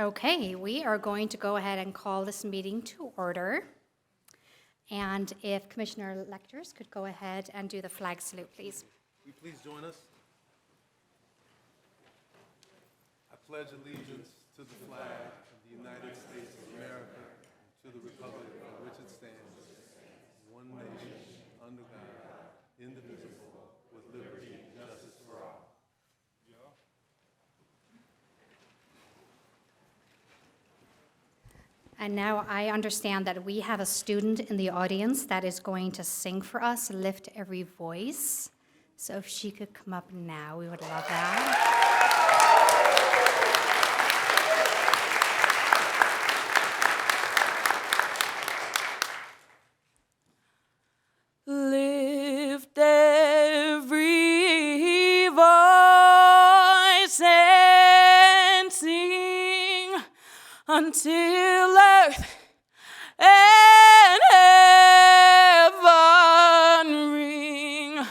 Okay, we are going to go ahead and call this meeting to order. And if Commissioner Lectors could go ahead and do the flag salute, please. Will you please join us? I pledge allegiance to the flag of the United States of America and to the republic for which it stands, one nation, under God, indivisible, with liberty and justice for all. And now I understand that we have a student in the audience that is going to sing for us, Lift Every Voice. So if she could come up now, we would love that. Lift every voice and sing until earth and heaven ring.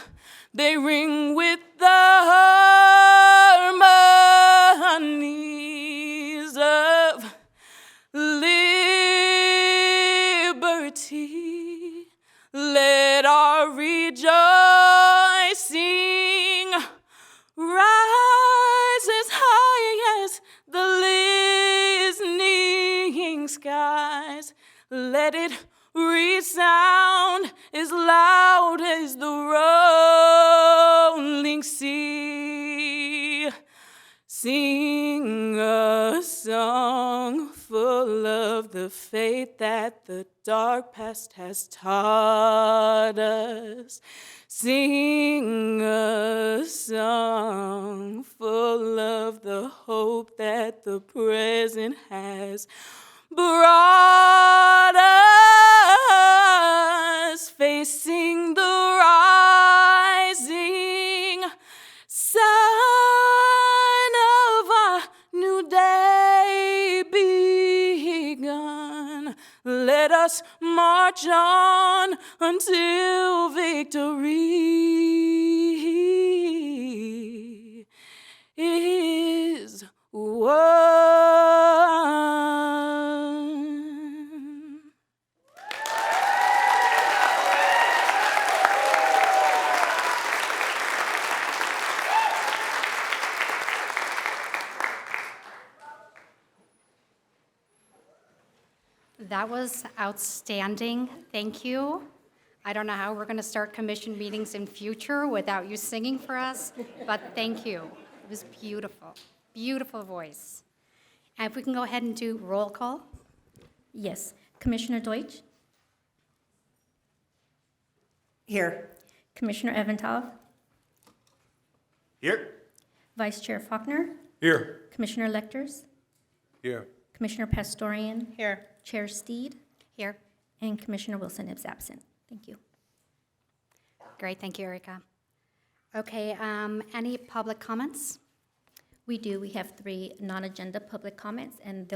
They ring with the harmonies of liberty. Let our rejoicing rise as high as the listening skies. Let it resound as loud as the rolling sea. Sing a song full of the faith that the dark past has taught us. Sing a song full of the hope that the present has brought us. Facing the rising sun of our new day begun. Let us march on until victory is won. That was outstanding. Thank you. I don't know how we're going to start commission meetings in future without you singing for us, but thank you. It was beautiful. Beautiful voice. And if we can go ahead and do roll call. Yes. Commissioner Deutsch? Here. Commissioner Eventov? Here. Vice Chair Faulkner? Here. Commissioner Lectors? Here. Commissioner Pastorian? Here. Chair Steed? Here. And Commissioner Wilson is absent. Thank you. Great, thank you, Erica. Okay, any public comments? We do. We have 3 non-agenda public comments, and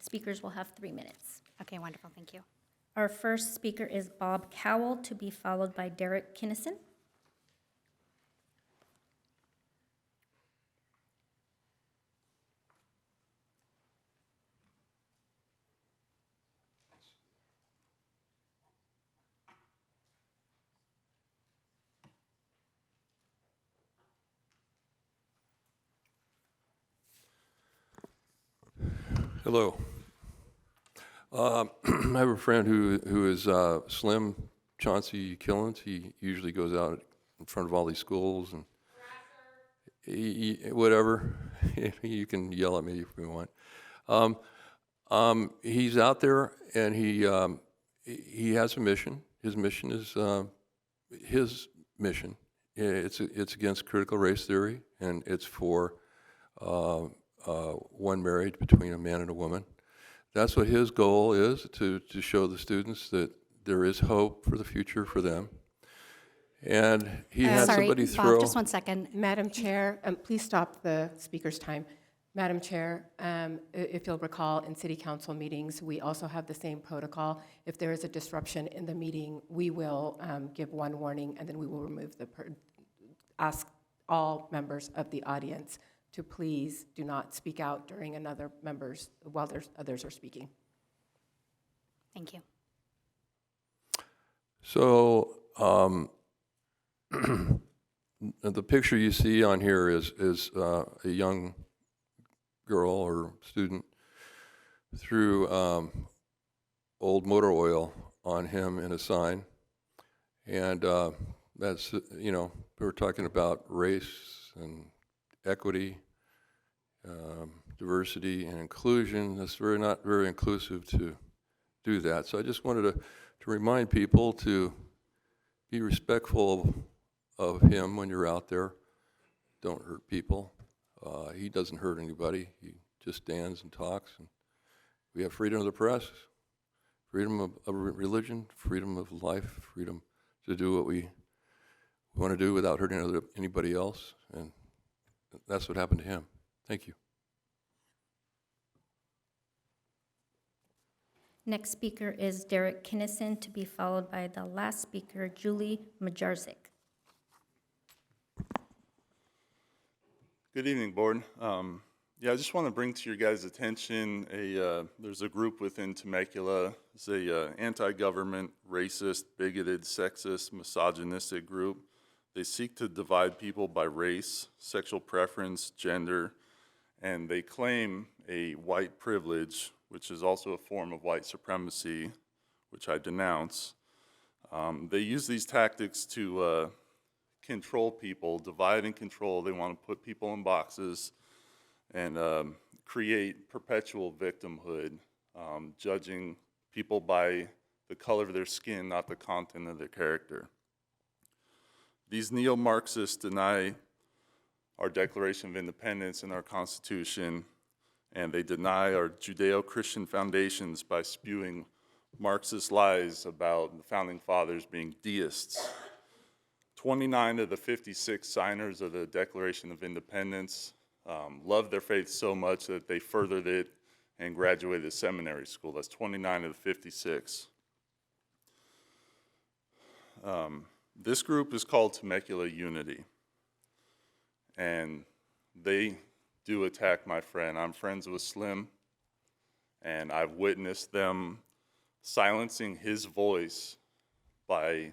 speakers will have 3 minutes. Okay, wonderful, thank you. Our first speaker is Bob Cowell, to be followed by Derek Kinnison. Hello. I have a friend who is Slim Chauncey Killens. He usually goes out in front of all these schools and whatever. You can yell at me if you want. He's out there and he has a mission. His mission is his mission. It's against critical race theory, and it's for one marriage between a man and a woman. That's what his goal is, to show the students that there is hope for the future for them. And he had somebody throw... Bob, just 1 second. Madam Chair, please stop the speaker's time. Madam Chair, if you'll recall, in city council meetings, we also have the same protocol. If there is a disruption in the meeting, we will give one warning, and then we will remove ask all members of the audience to please do not speak out during another member's, while others are speaking. Thank you. So the picture you see on here is a young girl or student threw old motor oil on him in a sign. And that's, we were talking about race and equity, diversity and inclusion. That's not very inclusive to do that. So I just wanted to remind people to be respectful of him when you're out there. Don't hurt people. He doesn't hurt anybody. He just stands and talks. And we have freedom of the press, freedom of religion, freedom of life, freedom to do what we want to do without hurting anybody else. And that's what happened to him. Thank you. Next speaker is Derek Kinnison, to be followed by the last speaker, Julie Majarzik. Good evening, Board. I just want to bring to your guys' attention there's a group within Temecula. It's a anti-government, racist, bigoted, sexist, misogynistic group. They seek to divide people by race, sexual preference, gender, and they claim a white privilege, which is also a form of white supremacy, which I denounce. They use these tactics to control people, divide and control. They want to put people in boxes and create perpetual victimhood, judging people by the color of their skin, not the content of their character. These neo-Marxists deny our Declaration of Independence and our Constitution, and they deny our Judeo-Christian foundations by spewing Marxist lies about the Founding Fathers being deists. 29 of the 56 signers of the Declaration of Independence loved their faith so much that they furthered it and graduated seminary school. That's 29 of the 56. This group is called Temecula Unity, and they do attack my friend. I'm friends with Slim, and I've witnessed them silencing his voice by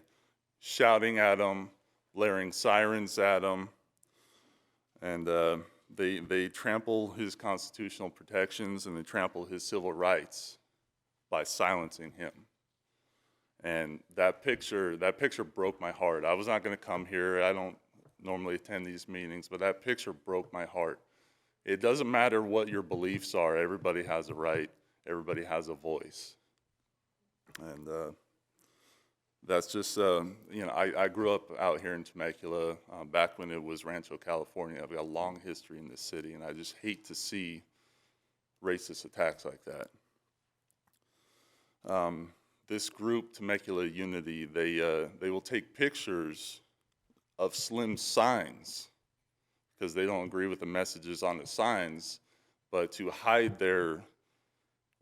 shouting at him, blaring sirens at him, and they trample his constitutional protections and they trample his civil rights by silencing him. And that picture broke my heart. I was not going to come here. I don't normally attend these meetings, but that picture broke my heart. It doesn't matter what your beliefs are. Everybody has a right. Everybody has a voice. And that's just, I grew up out here in Temecula back when it was Rancho, California. I've got a long history in this city, and I just hate to see racist attacks like that. This group, Temecula Unity, they will take pictures of Slim's signs because they don't agree with the messages on the signs, but to hide their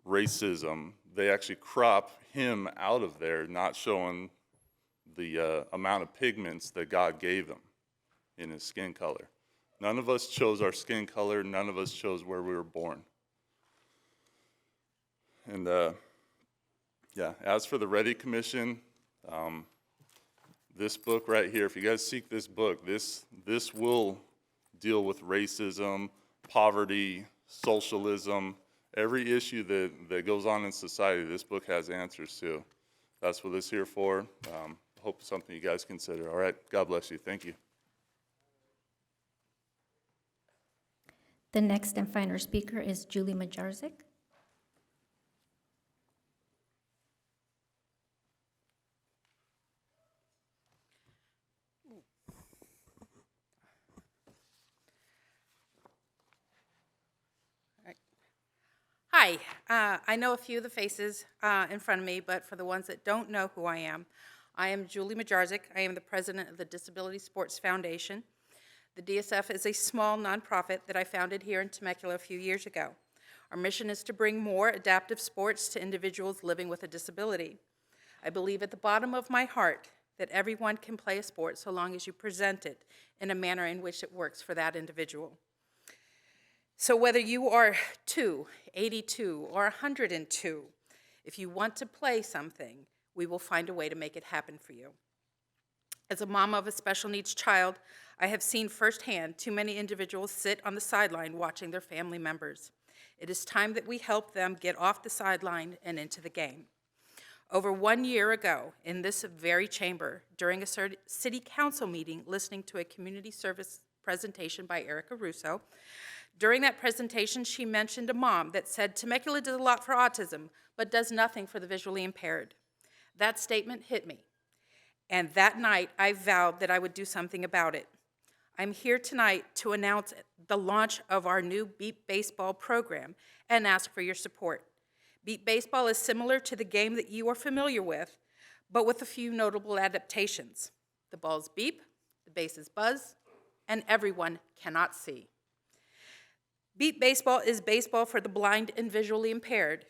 racism, they actually crop him out of there, not showing the amount of pigments that God gave him in his skin color. None of us chose our skin color. None of us chose where we were born. And as for the REDI Commission, this book right here, if you guys seek this book, this will deal with racism, poverty, socialism, every issue that goes on in society. This book has answers to. That's what it's here for. Hope it's something you guys consider. All right, God bless you. Thank you. The next and final speaker is Julie Majarzik. Hi, I know a few of the faces in front of me, but for the ones that don't know who I am Julie Majarzik. I am the president of the Disability Sports Foundation. The DSF is a small nonprofit that I founded here in Temecula a few years ago. Our mission is to bring more adaptive sports to individuals living with a disability. I believe at the bottom of my heart that everyone can play a sport so long as you present it in a manner in which it works for that individual. So whether you are 2, 82, or 102, if you want to play something, we will find a way to make it happen for you. As a mom of a special needs child, I have seen firsthand too many individuals sit on the sideline watching their family members. It is time that we help them get off the sideline and into the game. Over 1 year ago, in this very chamber, during a city council meeting, listening to a community service presentation by Erica Russo, during that presentation, she mentioned a mom that said Temecula does a lot for autism, but does nothing for the visually impaired. That statement hit me, and that night I vowed that I would do something about it. I'm here tonight to announce the launch of our new Beep Baseball program and ask for your support. Beep Baseball is similar to the game that you are familiar with, but with a few notable adaptations. The balls beep, the bases buzz, and everyone cannot see. Beep Baseball is baseball for the blind and visually impaired.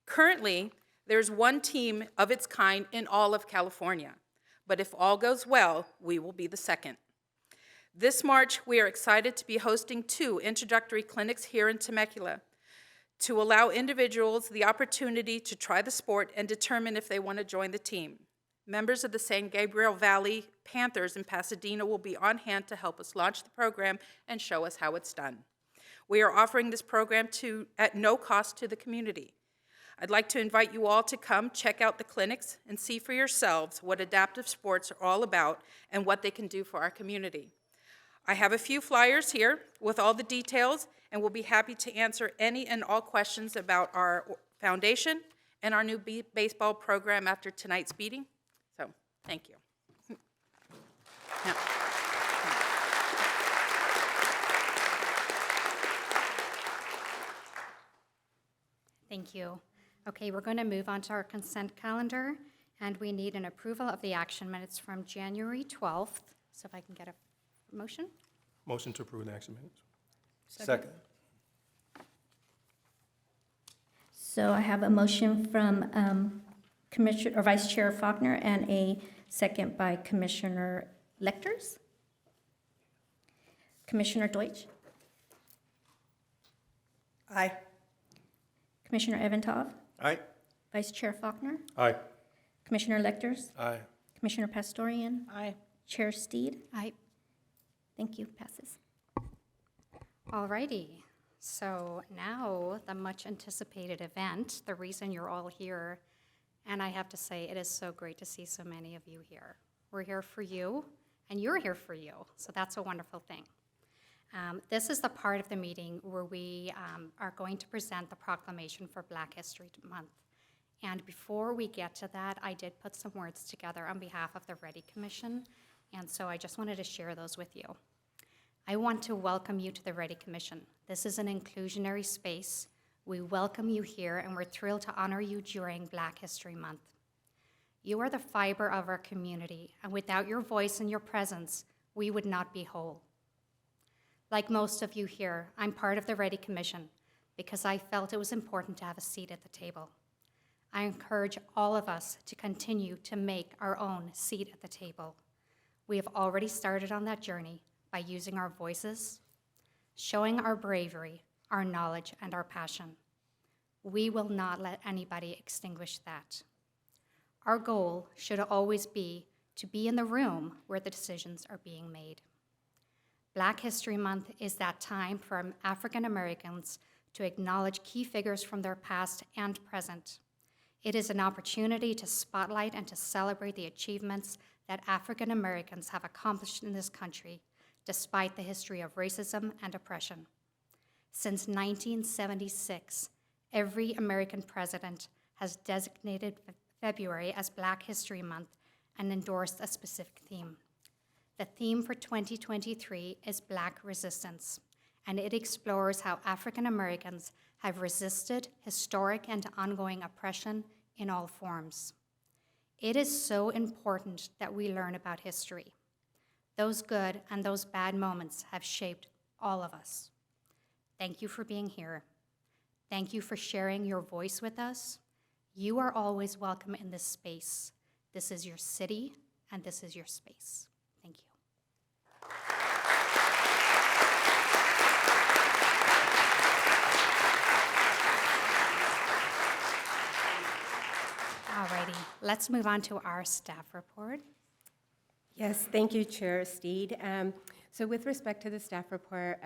Currently, there's one team of its kind in all of California, but if all goes well, we will be the second. This March, we are excited to be hosting 2 introductory clinics here in Temecula to allow individuals the opportunity to try the sport and determine if they want to join the team. Members of the San Gabriel Valley Panthers in Pasadena will be on hand to help us launch the program and show us how it's done. We are offering this program at no cost to the community. I'd like to invite you all to come check out the clinics and see for yourselves what adaptive sports are all about and what they can do for our community. I have a few flyers here with all the details, and we'll be happy to answer any and all questions about our foundation and our new baseball program after tonight's meeting. So, thank you. Now, Thank you. Okay, we're going to move on to our consent calendar, and we need an approval of the action minutes from January 12th. So if I can get a motion? Motion to approve the action minutes. Second. So I have a motion from Commissioner or Vice Chair Faulkner and a second by Commissioner Lecters. Commissioner Deutsch, aye. Commissioner Evantov, Aye. Vice Chair Faulkner, Aye. Commissioner Lecters, Aye. Commissioner Pastorian, Aye. Chair Steed. Aye. Thank you, passes. All righty. So now the much anticipated event, the reason you're all here, and I have to say it is so great to see so many of you here. We're here for you, and you're here for you, so that's a wonderful thing. This is the part of the meeting where we are going to present the proclamation for Black History Month. And before we get to that, I did put some words together on behalf of the REDI Commission, and so I just wanted to share those with you. I want to welcome you to the REDI Commission. This is an inclusionary space. We welcome you here, and we're thrilled to honor you during Black History Month. You are the fiber of our community, and without your voice and your presence, we would not be whole. Like most of you here, I'm part of the REDI Commission because I felt it was important to have a seat at the table. I encourage all of us to continue to make our own seat at the table. We have already started on that journey by using our voices, showing our bravery, our knowledge, and our passion. We will not let anybody extinguish that. Our goal should always be to be in the room where the decisions are being made. Black History Month is that time for African Americans to acknowledge key figures from their past and present. It is an opportunity to spotlight and to celebrate the achievements that African Americans have accomplished in this country, despite the history of racism and oppression. Since 1976, every American president has designated February as Black History Month and endorsed a specific theme. The theme for 2023 is Black Resistance, and it explores how African Americans have resisted historic and ongoing oppression in all forms. It is so important that we learn about history. Those good and those bad moments have shaped all of us. Thank you for being here. Thank you for sharing your voice with us. You are always welcome in this space. This is your city, and this is your space. Thank you. let's move on to our staff report. Yes, thank you, Chair Steed. So with respect to the staff report,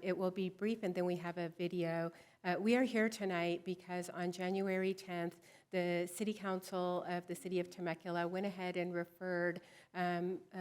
it will be brief, and then we have a video. We are here tonight because on January 10th, the City Council of the City of Temecula went ahead and referred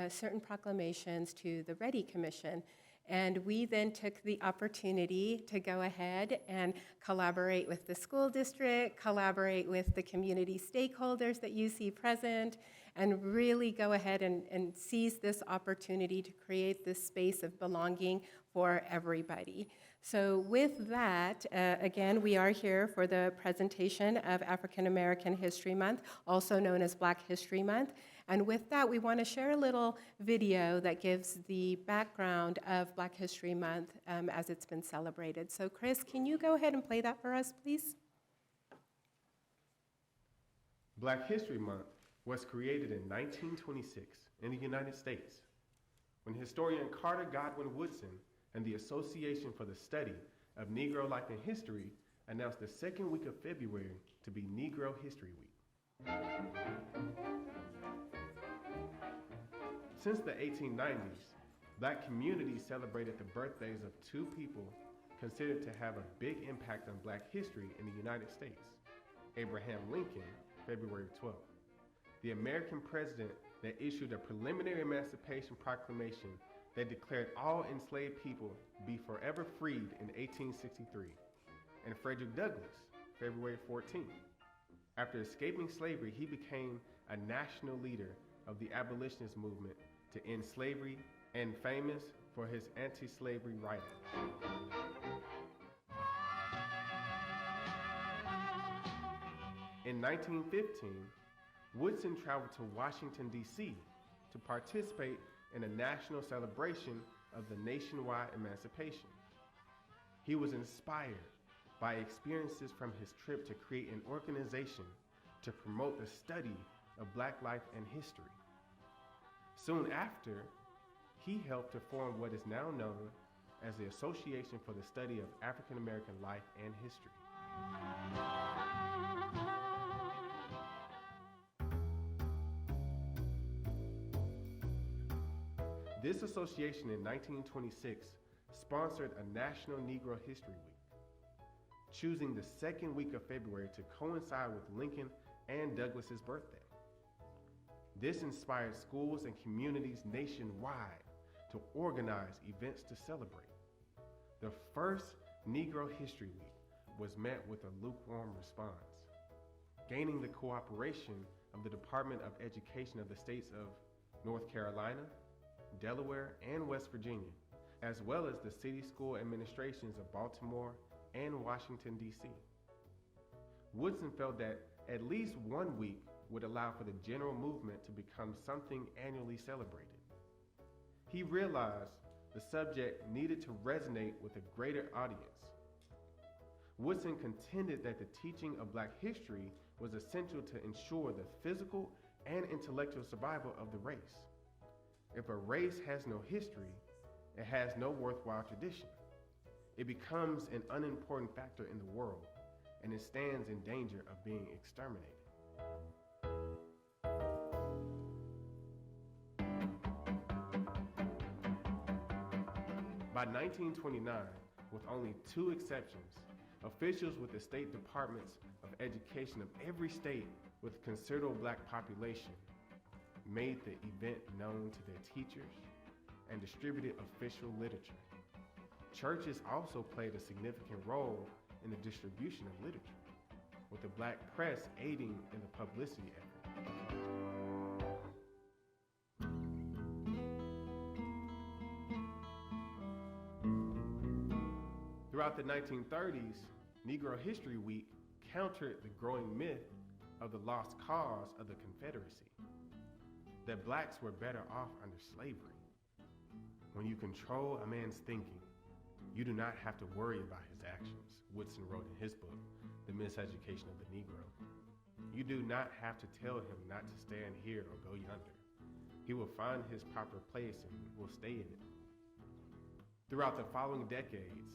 certain proclamations to the REDI Commission. And we then took the opportunity to go ahead and collaborate with the school district, collaborate with the community stakeholders that you see present, and really go ahead and seize this opportunity to create this space of belonging for everybody. So with that, again, we are here for the presentation of African American History Month, also known as Black History Month. And with that, we want to share a little video that gives the background of Black History Month as it's been celebrated. So Chris, can you go ahead and play that for us, please? Black History Month was created in 1926 in the United States when historian Carter Godwin Woodson and the Association for the Study of Negro Life and History announced the second week of February to be Negro History Week. Since the 1890s, Black communities celebrated the birthdays of two people considered to have a big impact on Black history in the United States: Abraham Lincoln, February 12th, the American president that issued a preliminary Emancipation Proclamation that declared all enslaved people be forever freed in 1863, and Frederick Douglass, February 14th. After escaping slavery, he became a national leader of the abolitionist movement to end slavery and famous for his anti-slavery writings. In 1915, Woodson traveled to Washington, D.C. to participate in a national celebration of the nationwide emancipation. He was inspired by experiences from his trip to create an organization to promote the study of Black life and history. Soon after, he helped to form what is now known as the Association for the Study of African American Life and History. This association in 1926 sponsored a National Negro History Week, choosing the second week of February to coincide with Lincoln and Douglas's birthday. This inspired schools and communities nationwide to organize events to celebrate. The first Negro History Week was met with a lukewarm response, gaining the cooperation of the Department of Education of the states of North Carolina, Delaware, and West Virginia, as well as the city school administrations of Baltimore and Washington, D.C. Woodson felt that at least 1 week would allow for the general movement to become something annually celebrated. He realized the subject needed to resonate with a greater audience. Woodson contended that the teaching of Black history was essential to ensure the physical and intellectual survival of the race. If a race has no history, it has no worthwhile tradition. It becomes an unimportant factor in the world, and it stands in danger of being exterminated. By 1929, with only 2 exceptions, officials with the state departments of education of every state with considerable Black population made the event known to their teachers and distributed official literature. Churches also played a significant role in the distribution of literature, with the Black press aiding in the publicity effort. Throughout the 1930s, Negro History Week countered the growing myth of the lost cause of the Confederacy, that Blacks were better off under slavery. When you control a man's thinking, you do not have to worry about his actions, Woodson wrote in his book, The Miseducation of the Negro. You do not have to tell him not to stand here or go yonder. He will find his proper place and will stay in it. Throughout the following decades,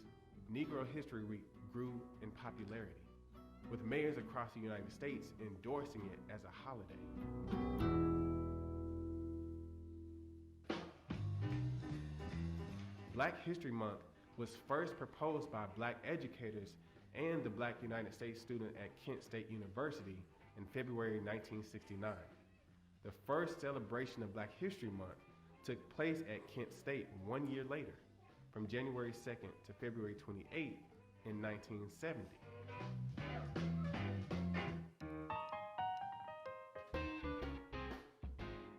Negro History Week grew in popularity. with mayors across the United States endorsing it as a holiday. Black History Month was first proposed by Black educators and the Black United States student at Kent State University in February 1969. The first celebration of Black History Month took place at Kent State 1 year later, from January 2nd to February 28th in 1970.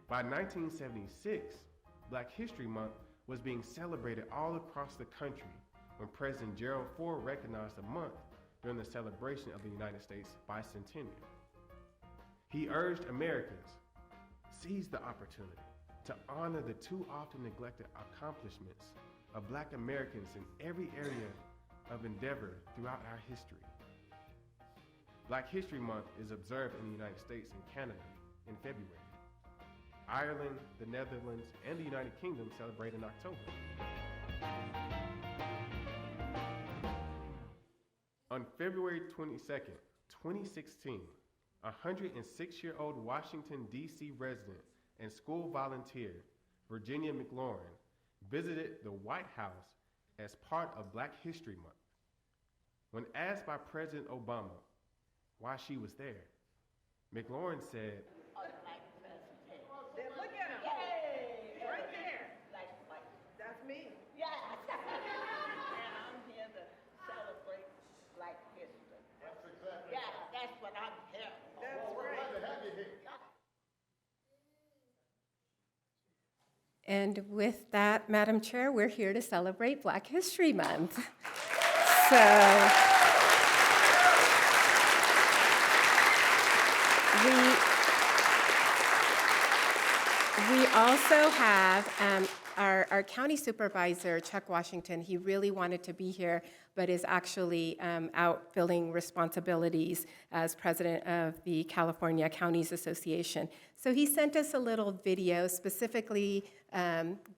By 1976, Black History Month was being celebrated all across the country when President Gerald Ford recognized the month during the celebration of the United States bicentennial. He urged Americans, seize the opportunity to honor the too often neglected accomplishments of Black Americans in every area of endeavor throughout our history. Black History Month is observed in the United States and Canada in February. Ireland, the Netherlands, and the United Kingdom celebrate in October. On February 22nd, 2016, a 106-year-old Washington, D.C. resident and school volunteer, Virginia McLaurin, visited the White House as part of Black History Month. When asked by President Obama why she was there, McLaurin said, Look at him. Yay! Right there. That's me. Yeah. And I'm here to celebrate Black history. That's exactly. Yeah, that's what I'm here for. That's right. Glad to have you here. And with that, Madam Chair, we're here to celebrate Black History Month. So we also have our county supervisor, Chuck Washington. He really wanted to be here, but is actually out filling responsibilities as president of the California Counties Association. So he sent us a little video specifically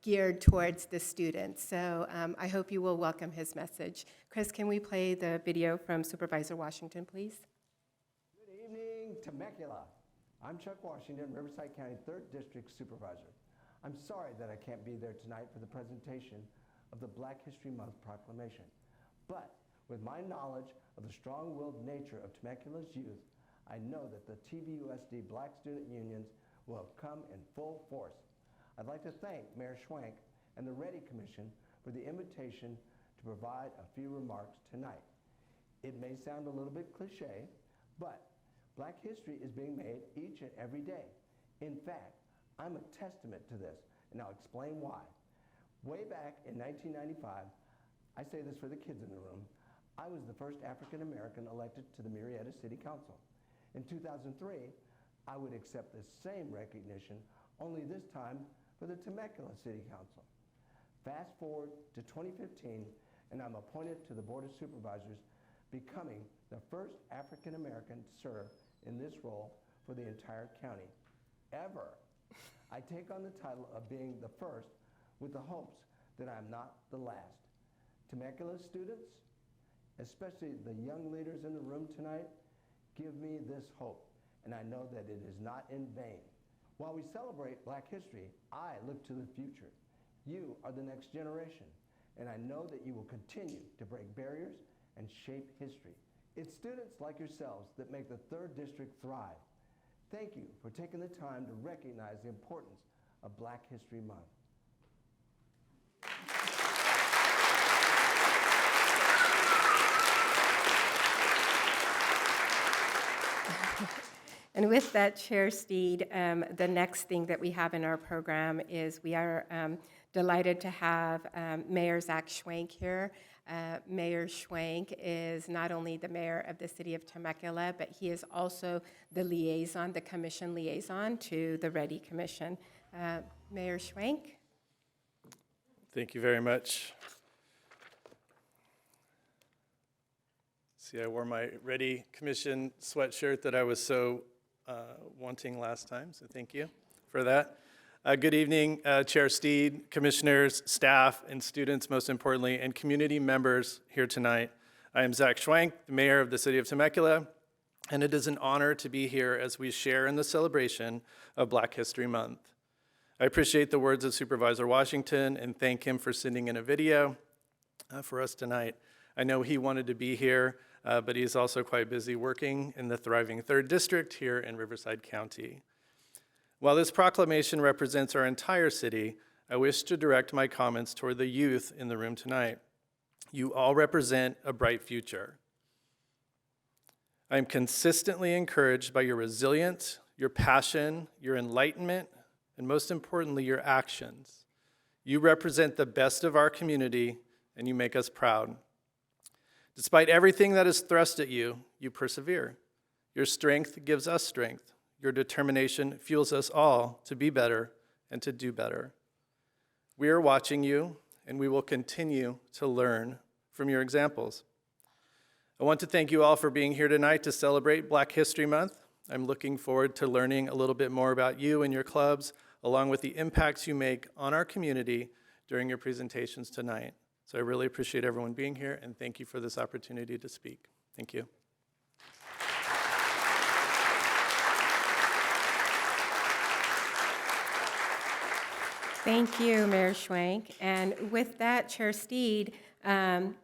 geared towards the students. So I hope you will welcome his message. Chris, can we play the video from Supervisor Washington, please? Good evening, Temecula. I'm Chuck Washington, Riverside County 3rd District Supervisor. I'm sorry that I can't be there tonight for the presentation of the Black History Month proclamation. But with my knowledge of the strong-willed nature of Temecula's youth, I know that the TVUSD Black Student Unions will come in full force. I'd like to thank Mayor Schwank and the REDI Commission for the invitation to provide a few remarks tonight. It may sound a little bit cliche, but Black history is being made each and every day. In fact, I'm a testament to this, and I'll explain why. Way back in 1995, I say this for the kids in the room, I was the first African American elected to the Murrieta City Council. In 2003, I would accept the same recognition, only this time for the Temecula City Council. Fast forward to 2015, and I'm appointed to the Board of Supervisors, becoming the first African American to serve in this role for the entire county, ever. I take on the title of being the first with the hopes that I'm not the last. Temecula students, especially the young leaders in the room tonight, give me this hope, and I know that it is not in vain. While we celebrate Black history, I look to the future. You are the next generation, and I know that you will continue to break barriers and shape history. It's students like yourselves that make the 3rd District thrive. Thank you for taking the time to recognize the importance of Black History Month. And with that, Chair Steed, the next thing that we have in our program is we are delighted to have Mayor Zach Schwank here. Mayor Schwank is not only the mayor of the city of Temecula, but he is also the liaison, the commission liaison to the REDI Commission. Mayor Schwank. Thank you very much. See, I wore my REDI Commission sweatshirt that I was so wanting last time, so thank you for that. Good evening, Chair Steed, commissioners, staff, and students, most importantly, and community members here tonight. I am Zach Schwank, the mayor of the city of Temecula, and it is an honor to be here as we share in the celebration of Black History Month. I appreciate the words of Supervisor Washington and thank him for sending in a video for us tonight. I know he wanted to be here, but he's also quite busy working in the thriving 3rd District here in Riverside County. While this proclamation represents our entire city, I wish to direct my comments toward the youth in the room tonight. You all represent a bright future. I am consistently encouraged by your resilience, your passion, your enlightenment, and most importantly, your actions. You represent the best of our community, and you make us proud. Despite everything that is thrust at you, you persevere. Your strength gives us strength. Your determination fuels us all to be better and to do better. We are watching you, and we will continue to learn from your examples. I want to thank you all for being here tonight to celebrate Black History Month. I'm looking forward to learning a little bit more about you and your clubs, along with the impacts you make on our community during your presentations tonight. So I really appreciate everyone being here, and thank you for this opportunity to speak. Thank you. Thank you, Mayor Schwank. And with that, Chair Steed, if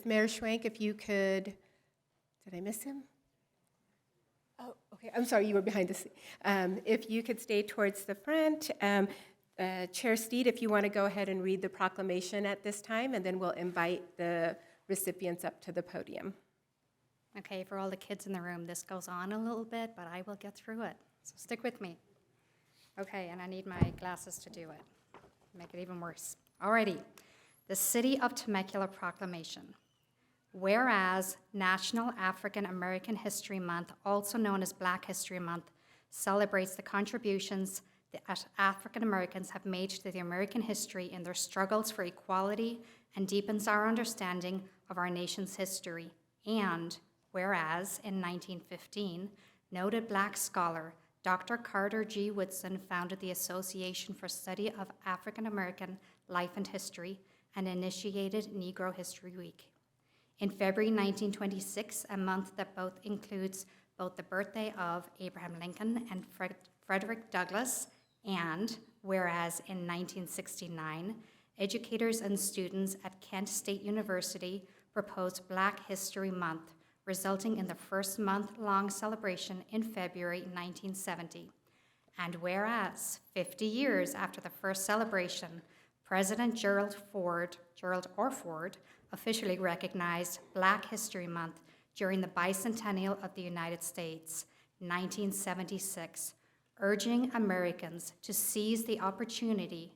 Mayor Schwank, if you could, did I miss him? Oh, okay, I'm sorry, you were behind the scene. If you could stay towards the front. Chair Steed, if you want to go ahead and read the proclamation at this time, and then we'll invite the recipients up to the podium. Okay, for all the kids in the room, this goes on a little bit, but I will get through it. So stick with me. Okay, and I need my glasses to do it. Make it even worse. Alrighty. The City of Temecula Proclamation. Whereas National African American History Month, also known as Black History Month, celebrates the contributions that African Americans have made to the American history in their struggles for equality and deepens our understanding of our nation's history. And whereas in 1915, noted Black scholar Dr. Carter G. Woodson founded the Association for Study of African American Life and History and initiated Negro History Week. In February 1926, a month that both includes both the birthday of Abraham Lincoln and Frederick Douglass, and whereas in 1969, educators and students at Kent State University proposed Black History Month, resulting in the first month-long celebration in February 1970. And whereas 50 years after the first celebration, President Gerald Ford officially recognized Black History Month during the bicentennial of the United States, 1976, urging Americans to seize the opportunity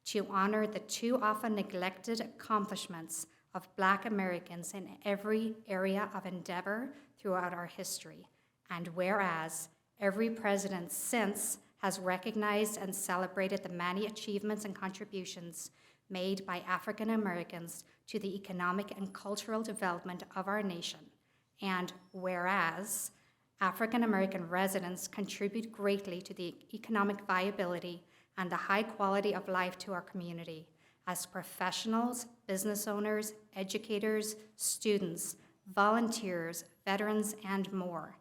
to honor the too often neglected accomplishments of Black Americans in every area of endeavor throughout our history. And whereas every president since has recognized and celebrated the many achievements and contributions made by African Americans to the economic and cultural development of our nation. And whereas African American residents contribute greatly to the economic viability and the high quality of life to our community as professionals, business owners, educators, students, volunteers, veterans, and more.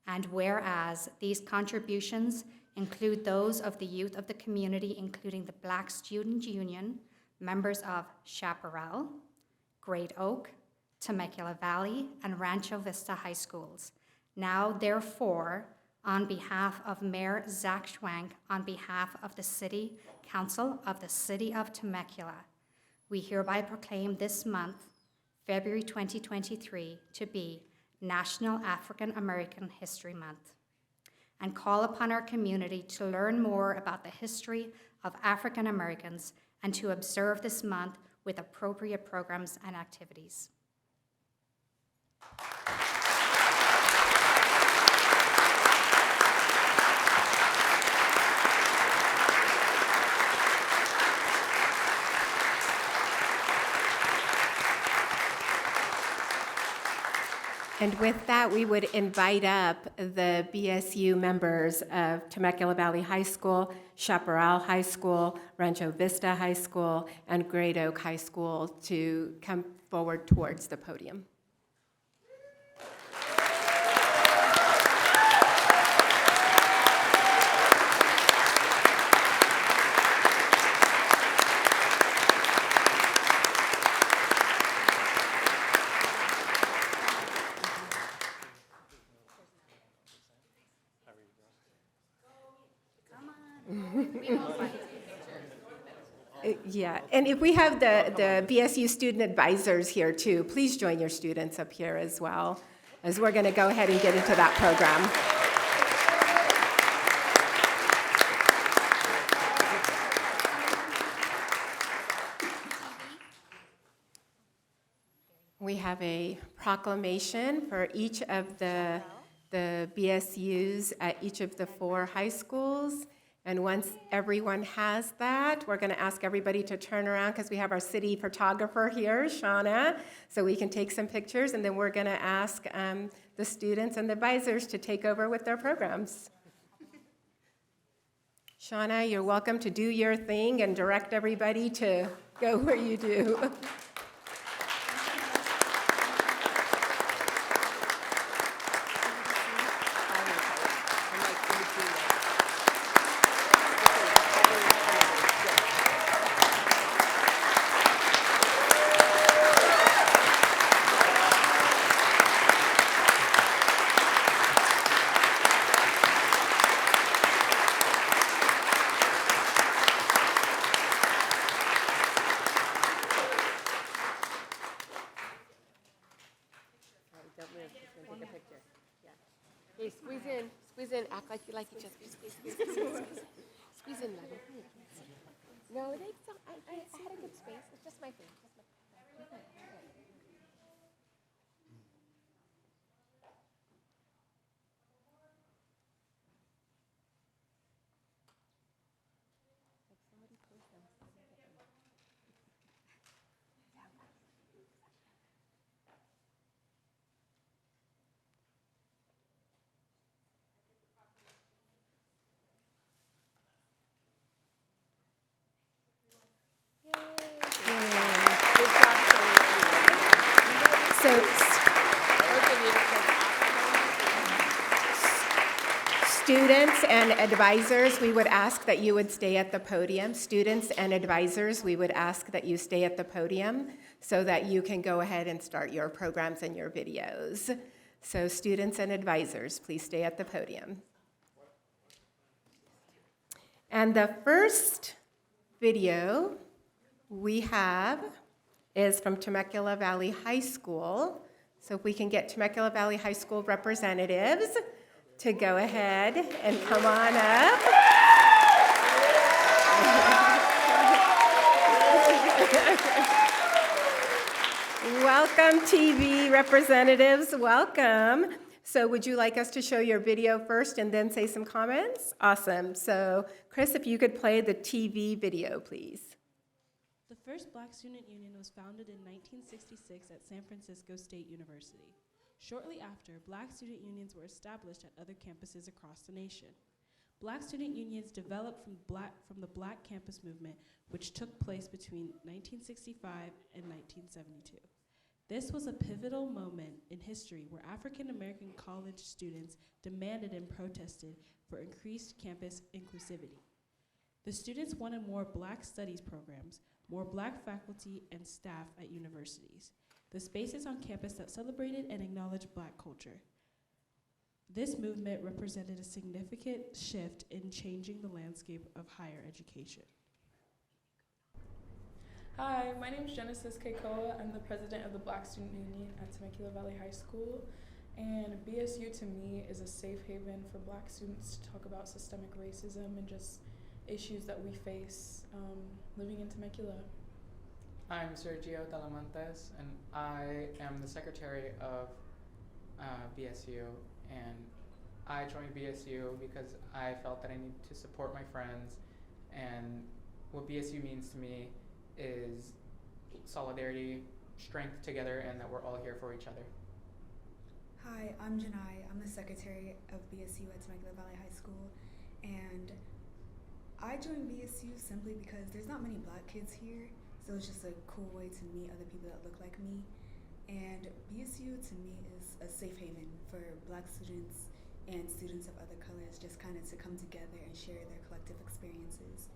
And whereas these contributions include those of the youth of the community, including the Black Student Union, members of Chaparral, Great Oak, Temecula Valley, and Rancho Vista High Schools. Now, therefore, on behalf of Mayor Zach Schwank, on behalf of the City Council of the City of Temecula, we hereby proclaim this month, February 2023, to be National African American History Month, and call upon our community to learn more about the history of African Americans and to observe this month with appropriate programs and activities. And with that, we would invite up the BSU members of Temecula Valley High School, Chaparral High School, Rancho Vista High School, and Great Oak High School to come forward towards the podium. Yeah, and if we have the BSU student advisors here too, please join your students up here as well, as we're going to go ahead and get into that program. We have a proclamation for each of the BSUs at each of the 4 high schools. And once everyone has that, we're going to ask everybody to turn around because we have our city photographer here, Shauna, so we can take some pictures. And then we're going to ask the students and the advisors to take over with their programs. Shauna, you're welcome to do your thing and direct everybody to go where you do. Hey, squeeze in, act like you like each other. Squeeze in, Megan. No, I had a good space. It's just my thing. So, students and advisors, we would ask that you would stay at the podium. Students and advisors, we would ask that you stay at the podium so that you can go ahead and start your programs and your videos. So students and advisors, please stay at the podium. And the first video we have is from Temecula Valley High School. So if we can get Temecula Valley High School representatives to go ahead and come on up. Welcome, TV representatives, welcome. So would you like us to show your video first and then say some comments? Awesome. So Chris, if you could play the TV video, please. The first Black Student Union was founded in 1966 at San Francisco State University. Shortly after, Black student unions were established at other campuses across the nation. Black student unions developed from the Black campus movement, which took place between 1965 and 1972. This was a pivotal moment in history where African American college students demanded and protested for increased campus inclusivity. The students wanted more Black studies programs, more Black faculty and staff at universities, the spaces on campus that celebrated and acknowledged Black culture. This movement represented a significant shift in changing the landscape of higher education. Hi, my name is Genesis Keikoa. I'm the president of the Black Student Union at Temecula Valley High School. And BSU to me is a safe haven for Black students to talk about systemic racism and just issues that we face living in Temecula. I'm Sergio Talamantes, and I am the secretary of BSU, and I joined BSU because I felt that I needed to support my friends, and what BSU means to me is solidarity, strength together, and that we're all here for each other. Hi, I'm Janai. I'm the secretary of BSU at Temecula Valley High School, and I joined BSU simply because there's not many black kids here, so it's just a cool way to meet other people that look like me. And BSU to me is a safe haven for black students and students of other colors, just kind of to come together and share their collective experiences.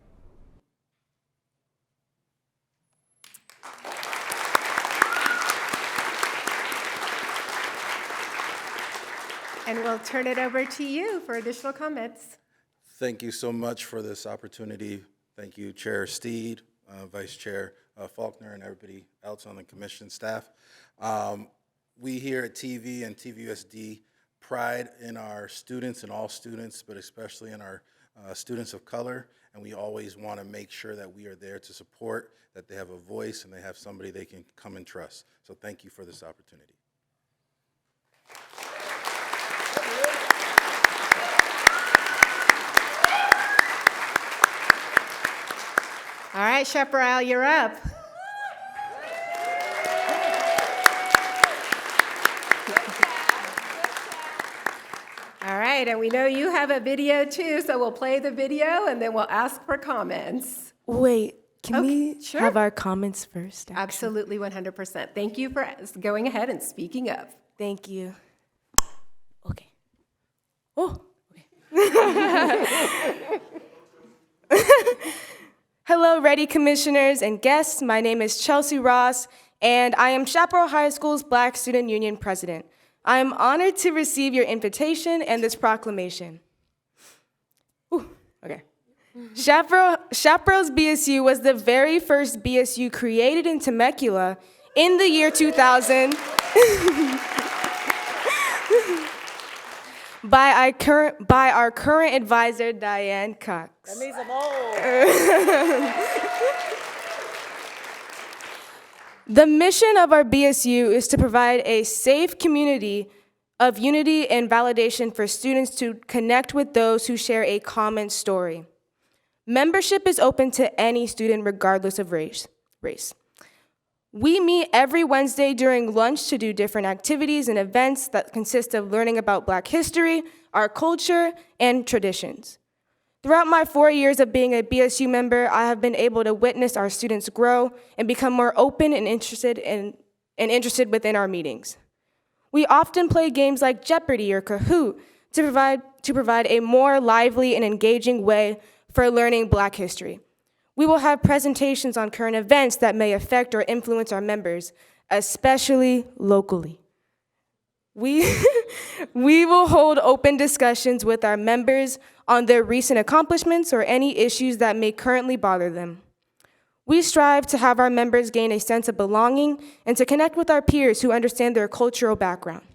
And we'll turn it over to you for additional comments. Thank you so much for this opportunity. Thank you, Chair Steed, Vice Chair Faulkner, and everybody else on the commission staff. We here at TV and TVUSD pride in our students and all students, but especially in our students of color, and we always want to make sure that we are there to support, that they have a voice, and they have somebody they can come and trust. So thank you for this opportunity. All right, Chaparral, you're up. All right, and we know you have a video too, so we'll play the video and then we'll ask for comments. Wait, can we sure. have our comments first? Absolutely, 100%. Thank you for going ahead and speaking up. Thank you. Okay. Oh, okay. Hello, REDI commissioners and guests. My name is Chelsea Ross, and I am Chaparral High School's Black Student Union president. I am honored to receive your invitation and this proclamation. Ooh, okay. Chaparral's BSU was the very first BSU created in Temecula in the year 2000 by our current advisor, Diane Cox. That means I'm old. The mission of our BSU is to provide a safe community of unity and validation for students to connect with those who share a common story. Membership is open to any student regardless of race. We meet every Wednesday during lunch to do different activities and events that consist of learning about Black history, our culture, and traditions. Throughout my 4 years of being a BSU member, I have been able to witness our students grow and become more open and interested within our meetings. We often play games like Jeopardy or Kahoot to provide a more lively and engaging way for learning Black history. We will have presentations on current events that may affect or influence our members, especially locally. We will hold open discussions with our members on their recent accomplishments or any issues that may currently bother them. We strive to have our members gain a sense of belonging and to connect with our peers who understand their cultural background.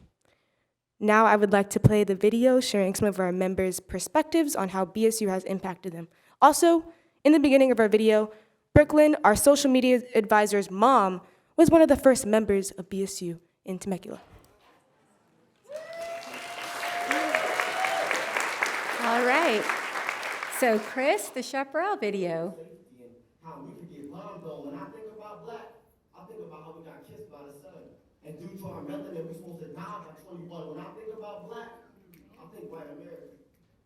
Now I would like to play the video sharing some of our members' perspectives on how BSU has impacted them. Also, in the beginning of our video, Brooklyn, our social media advisor's mom, was one of the first members of BSU in Temecula. All right. So, Chris, the Chaparral video. How we could get bombed on. When I think about Black, I think about how we got kissed by the sun. And due to our melanin, we're supposed to die by 21. When I think about Black, I think white America.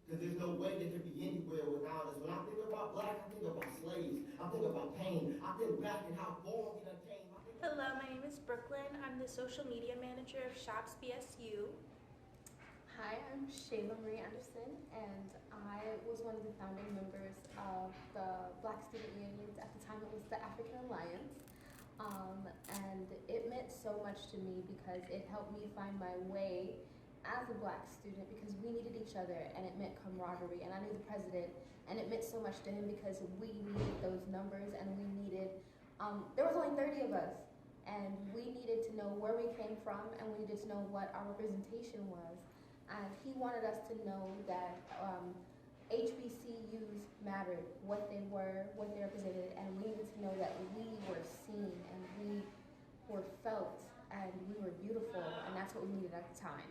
Because there's no way they could be anywhere without us. When I think about Black, I think about slaves. I think about pain. I think back and how far we done came. Hello, my name is Brooklyn. I'm the social media manager of Shops BSU. Hi, I'm Shayla Marie Anderson, and I was one of the founding members of the Black Student Unions. At the time, it was the African Alliance, and it meant so much to me because it helped me find my way as a Black student because we needed each other, and it meant camaraderie. And I knew the president, and it meant so much to him because we needed those numbers, and we needed. There was only 30 of us, and we needed to know where we came from, and we needed to know what our representation was. And he wanted us to know that HBCUs mattered, what they were, what they represented, and we needed to know that we were seen and we were felt and we were beautiful, and that's what we needed at the time.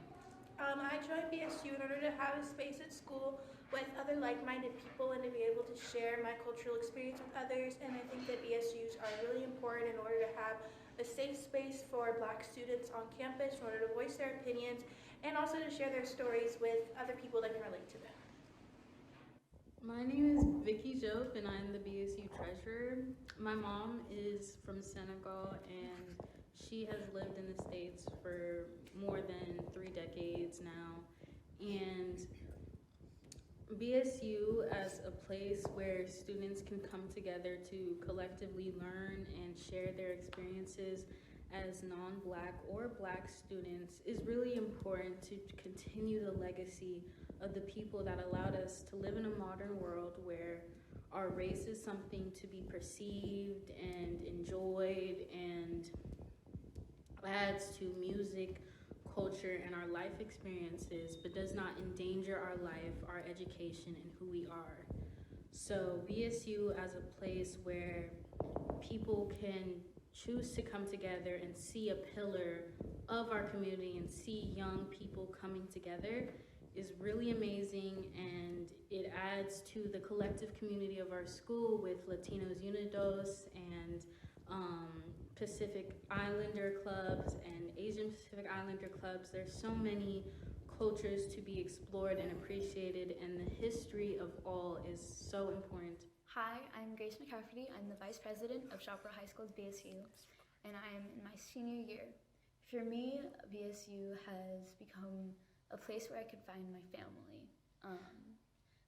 I joined BSU in order to have a space at school with other like-minded people and to be able to share my cultural experience with others, and I think that BSUs are really important in order to have a safe space for Black students on campus in order to voice their opinions and also to share their stories with other people that can relate to them. My name is Vicky Jope, and I'm the BSU treasurer. My mom is from Senegal, and she has lived in the States for more than 3 decades now. And BSU as a place where students can come together to collectively learn and share their experiences as non-Black or Black students is really important to continue the legacy of the people that allowed us to live in a modern world where our race is something to be perceived and enjoyed and adds to music, culture, and our life experiences, but does not endanger our life, our education, and who we are. So BSU as a place where people can choose to come together and see a pillar of our community and see young people coming together is really amazing, and it adds to the collective community of our school with Latinos Unidos and Pacific Islander clubs and Asian Pacific Islander clubs. There's so many cultures to be explored and appreciated, and the history of all is so important. Hi, I'm Grace McCafferty. I'm the Vice President of Shopper High School's BSU, and I'm in my senior year. For me, BSU has become a place where I could find my family.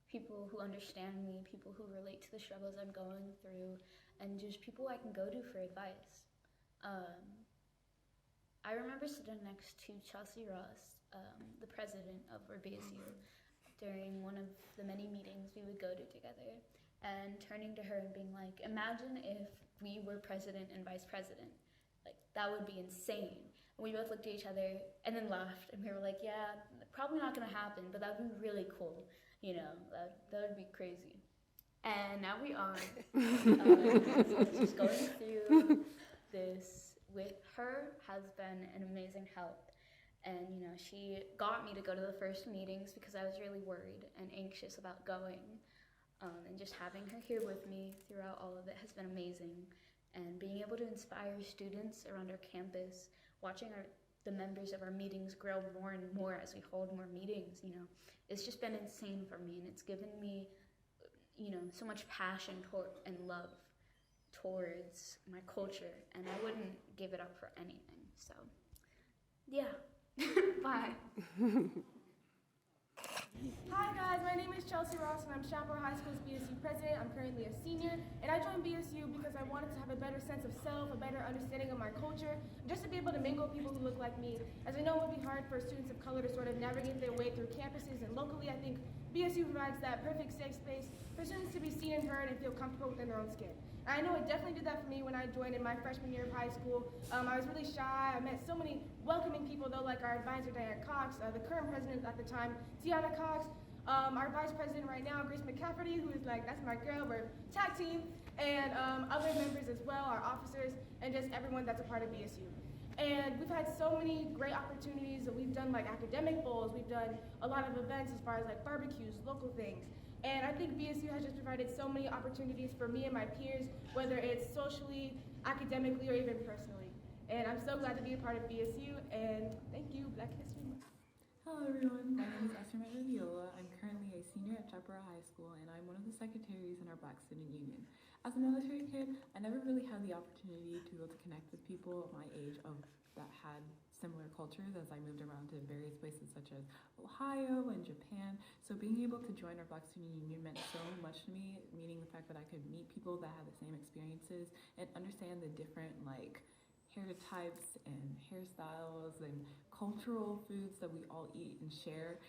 People who understand me, people who relate to the struggles I'm going through, and just people I can go to for advice. I remember sitting next to Chelsea Ross, the president of our BSU, during one of the many meetings we would go to together, and turning to her and being like, imagine if we were president and vice president. Like, that would be insane. And we both looked at each other and then laughed, and we were like, yeah, probably not gonna happen, but that would be really cool. You know, that would be crazy. And now we are just going through this with her has been an amazing help. And, you know, she got me to go to the first meetings because I was really worried and anxious about going. And just having her here with me throughout all of it has been amazing. And being able to inspire students around our campus, watching the members of our meetings grow more and more as we hold more meetings, you know, it's just been insane for me. And it's given me, you know, so much passion and love towards my culture. And I wouldn't give it up for anything. So, yeah. Bye. Hi guys, my name is Chelsea Ross and I'm Chaparral High School's BSU president. I'm currently a senior, and I joined BSU because I wanted to have a better sense of self, a better understanding of my culture, and just to be able to mingle with people who look like me. As I know it would be hard for students of color to sort of navigate their way through campuses, and locally I think BSU provides that perfect safe space for students to be seen and heard and feel comfortable within their own skin. I know it definitely did that for me when I joined in my freshman year of high school. I was really shy. I met so many welcoming people, though, like our advisor, Diane Cox, the current president at the time, Tiana Cox, our vice president right now, Grace McCafferty, who is like, that's my girl, we're tag team, and other members as well, our officers, and just everyone that's a part of BSU. And we've had so many great opportunities. We've done like academic bowls, we've done a lot of events as far as like barbecues, local things. And I think BSU has just provided so many opportunities for me and my peers, whether it's socially, academically, or even personally. And I'm so glad to be a part of BSU, and thank you, Black History Month. Hello everyone, my name is Esther Viola. I'm currently a senior at Chaparral High School, and I'm one of the secretaries in our Black Student Union. As a military kid, I never really had the opportunity to be able to connect with people of my age that had similar cultures as I moved around to various places such as Ohio and Japan. So being able to join our Black Student Union meant so much to me, meaning the fact that I could meet people that had the same experiences and understand the different like hair types and hairstyles and cultural foods that we all eat and share.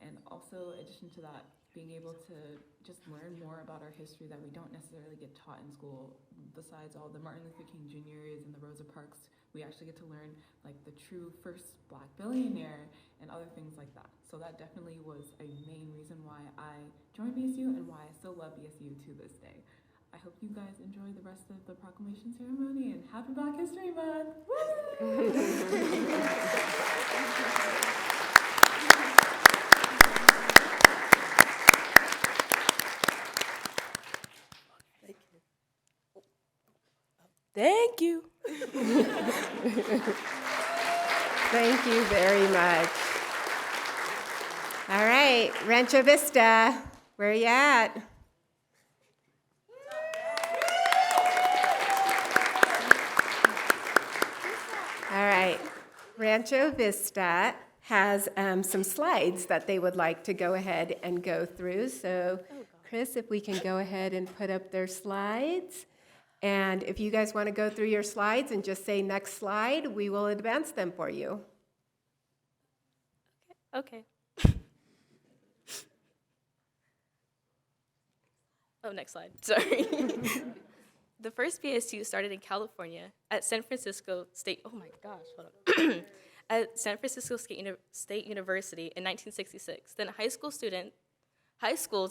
And also, in addition to that, being able to just learn more about our history that we don't necessarily get taught in school. Besides all the Martin Luther King Jr.'s and the Rosa Parks, we actually get to learn like the true first Black billionaire and other things like that. So that definitely was a main reason why I joined BSU and why I still love BSU to this day. I hope you guys enjoy the rest of the proclamation ceremony, and happy Black History Month! Woo! Thank you. Thank you very much. All right, Rancho Vista, where are you at? All right, Rancho Vista has some slides that they would like to go ahead and go through. So, Chris, if we can go ahead and put up their slides. And if you guys want to go through your slides and just say next slide, we will advance them for you. Okay. Oh, next slide. Sorry. The first BSU started in California at San Francisco State. Oh my gosh, hold on. At San Francisco State University in 1966. Then high schools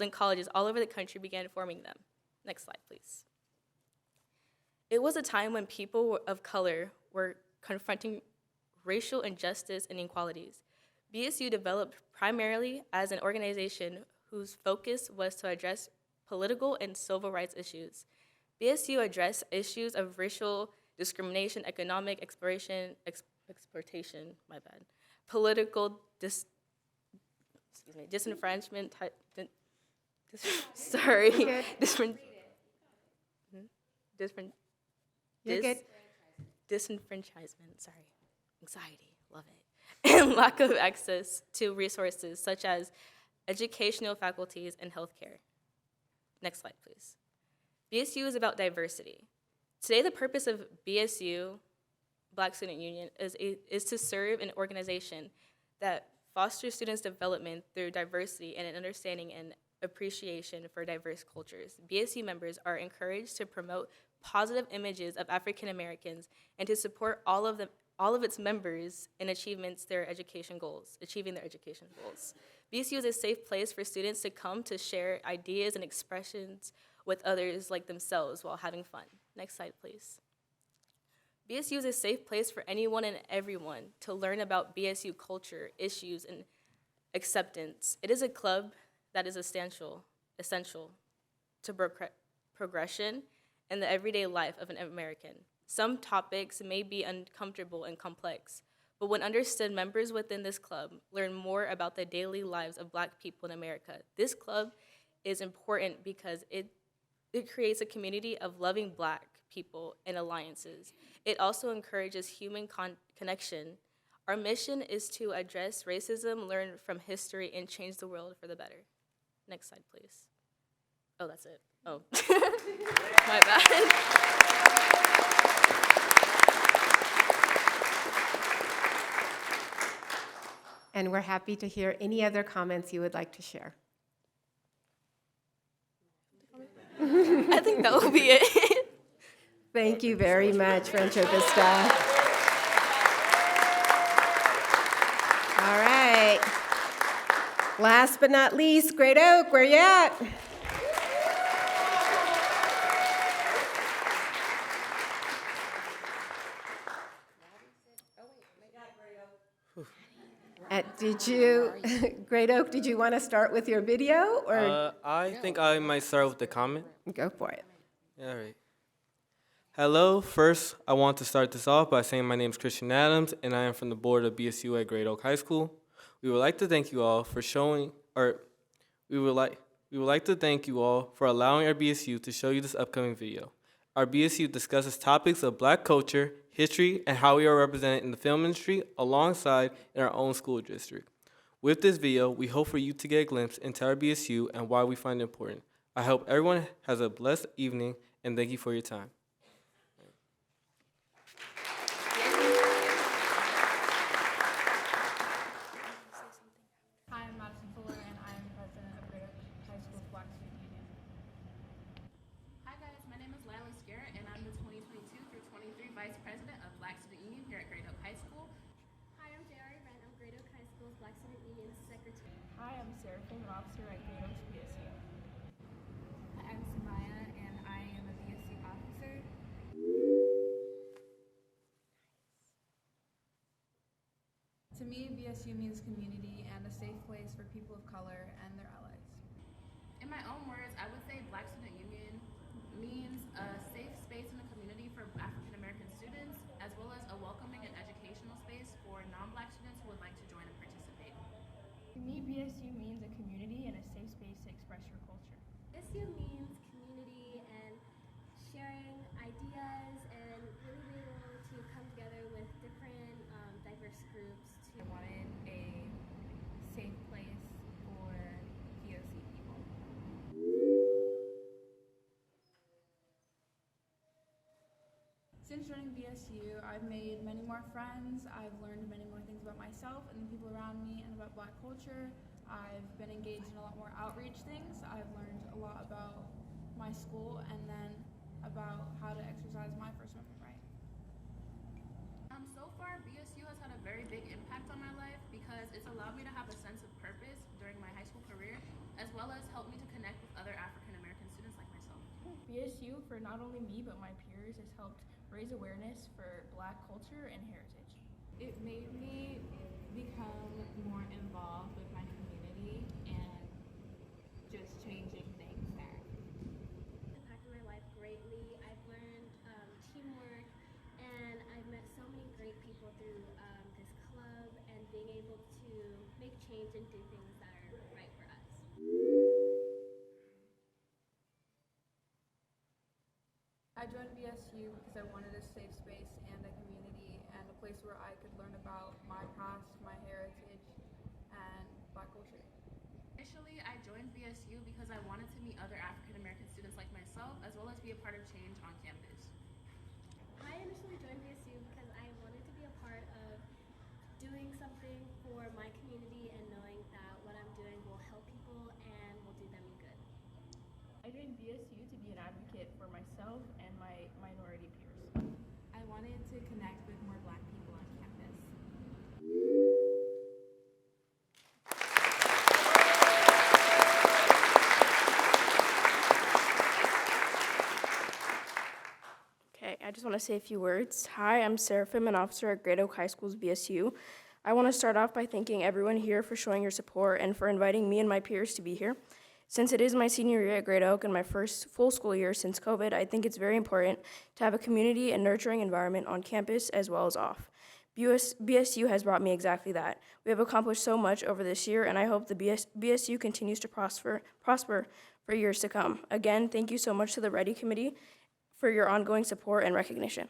and colleges all over the country began forming them. Next slide, please. It was a time when people of color were confronting racial injustice and inequalities. BSU developed primarily as an organization whose focus was to address political and civil rights issues. BSU addressed issues of racial discrimination, economic exploitation, political disenfranchisement, disenfranchisement, anxiety, love it, and lack of access to resources such as educational faculties and healthcare. Next slide, please. BSU is about diversity. Today, the purpose of BSU, Black Student Union, is to serve an organization that fosters students' development through diversity and an understanding and appreciation for diverse cultures. BSU members are encouraged to promote positive images of African Americans and to support all of its members in achieving their education goals. BSU is a safe place for students to come to share ideas and expressions with others like themselves while having fun. Next slide, please. BSU is a safe place for anyone and everyone to learn about BSU culture, issues, and acceptance. It is a club that is essential to progression in the everyday life of an American. Some topics may be uncomfortable and complex, but when understood, members within this club learn more about the daily lives of Black people in America. This club is important because it creates a community of loving Black people and alliances. It also encourages human connection. Our mission is to address racism, learn from history, and change the world for the better. Next slide, please. Oh, that's it. Oh, my bad. And we're happy to hear any other comments you would like to share. I think that will be it. Thank you very much, Rancho Vista. All right. Last but not least, Great Oak, where you at? Great Oak, did you want to start with your video? Or? I think I might start with the comment. Go for it. All right. Hello. First, I want to start this off by saying my name is Christian Adams, and I am from the board of BSU at Great Oak High School. We would like to thank you all for allowing our BSU to show you this upcoming video. Our BSU discusses topics of Black culture, history, and how we are represented in the film industry alongside in our own school district. With this video, we hope for you to get a glimpse into our BSU and why we find it important. I hope everyone has a blessed evening, and thank you for your time. Hi, I'm Madison Fuller, and I am president of Great Oak High School's Black Student Union. Hi guys, my name is Lila Scarrett, and I'm the 2022 through 23 Vice President of Black Student Union here at Great Oak High School. Hi, I'm J.R. Wren. I'm Great Oak High School's Black Student Union Secretary. Hi, I'm Sarah Finn, an officer at Great Oaks BSU. Hi, I'm Samaya, and I am a BSU officer. To me, BSU means community and a safe place for people of color and their allies. In my own words, I would say Black Student Union means a safe space in the community for African BSU, I've made many more friends, I've learned many more things about myself and the people around me and about Black culture. I've been engaged in a lot more outreach things. I've learned a lot about my school and then about how to exercise my First Amendment right. So far, BSU has had a very big impact on my life because it's allowed me to have a sense of purpose during my high school career, as well as helped me to connect with other African American students like myself. BSU, for not only me but my peers, has helped raise awareness for Black culture and heritage. It made me become more involved with my community and just changing things there. Impacted my life greatly. I've learned teamwork, and I've met so many great people through this club and being able to make change and do things that are right for us. I joined BSU because I wanted a safe space and a community and a place where I could learn about my past, my heritage, and Black culture. Initially, I joined BSU because I wanted to meet other African American students like myself, as well as be a part of change on campus. I initially joined BSU because I wanted to be a part of doing something for my community and knowing that what I'm doing will help people and will do them good. I joined BSU to be an advocate for myself and my minority peers. I wanted to connect with more Black people on campus. Okay, I just want to say a few words. Hi, I'm Seraphim, an officer at Great Oak High School's BSU. I want to start off by thanking everyone here for showing your support and for inviting me and my peers to be here. Since it is my senior year at Great Oak and my first full school year since COVID, I think it's very important to have a community and nurturing environment on campus as well as off. BSU has brought me exactly that. We have accomplished so much over this year, and I hope the BSU continues to prosper for years to come. Again, thank you so much to the REDI Committee for your ongoing support and recognition.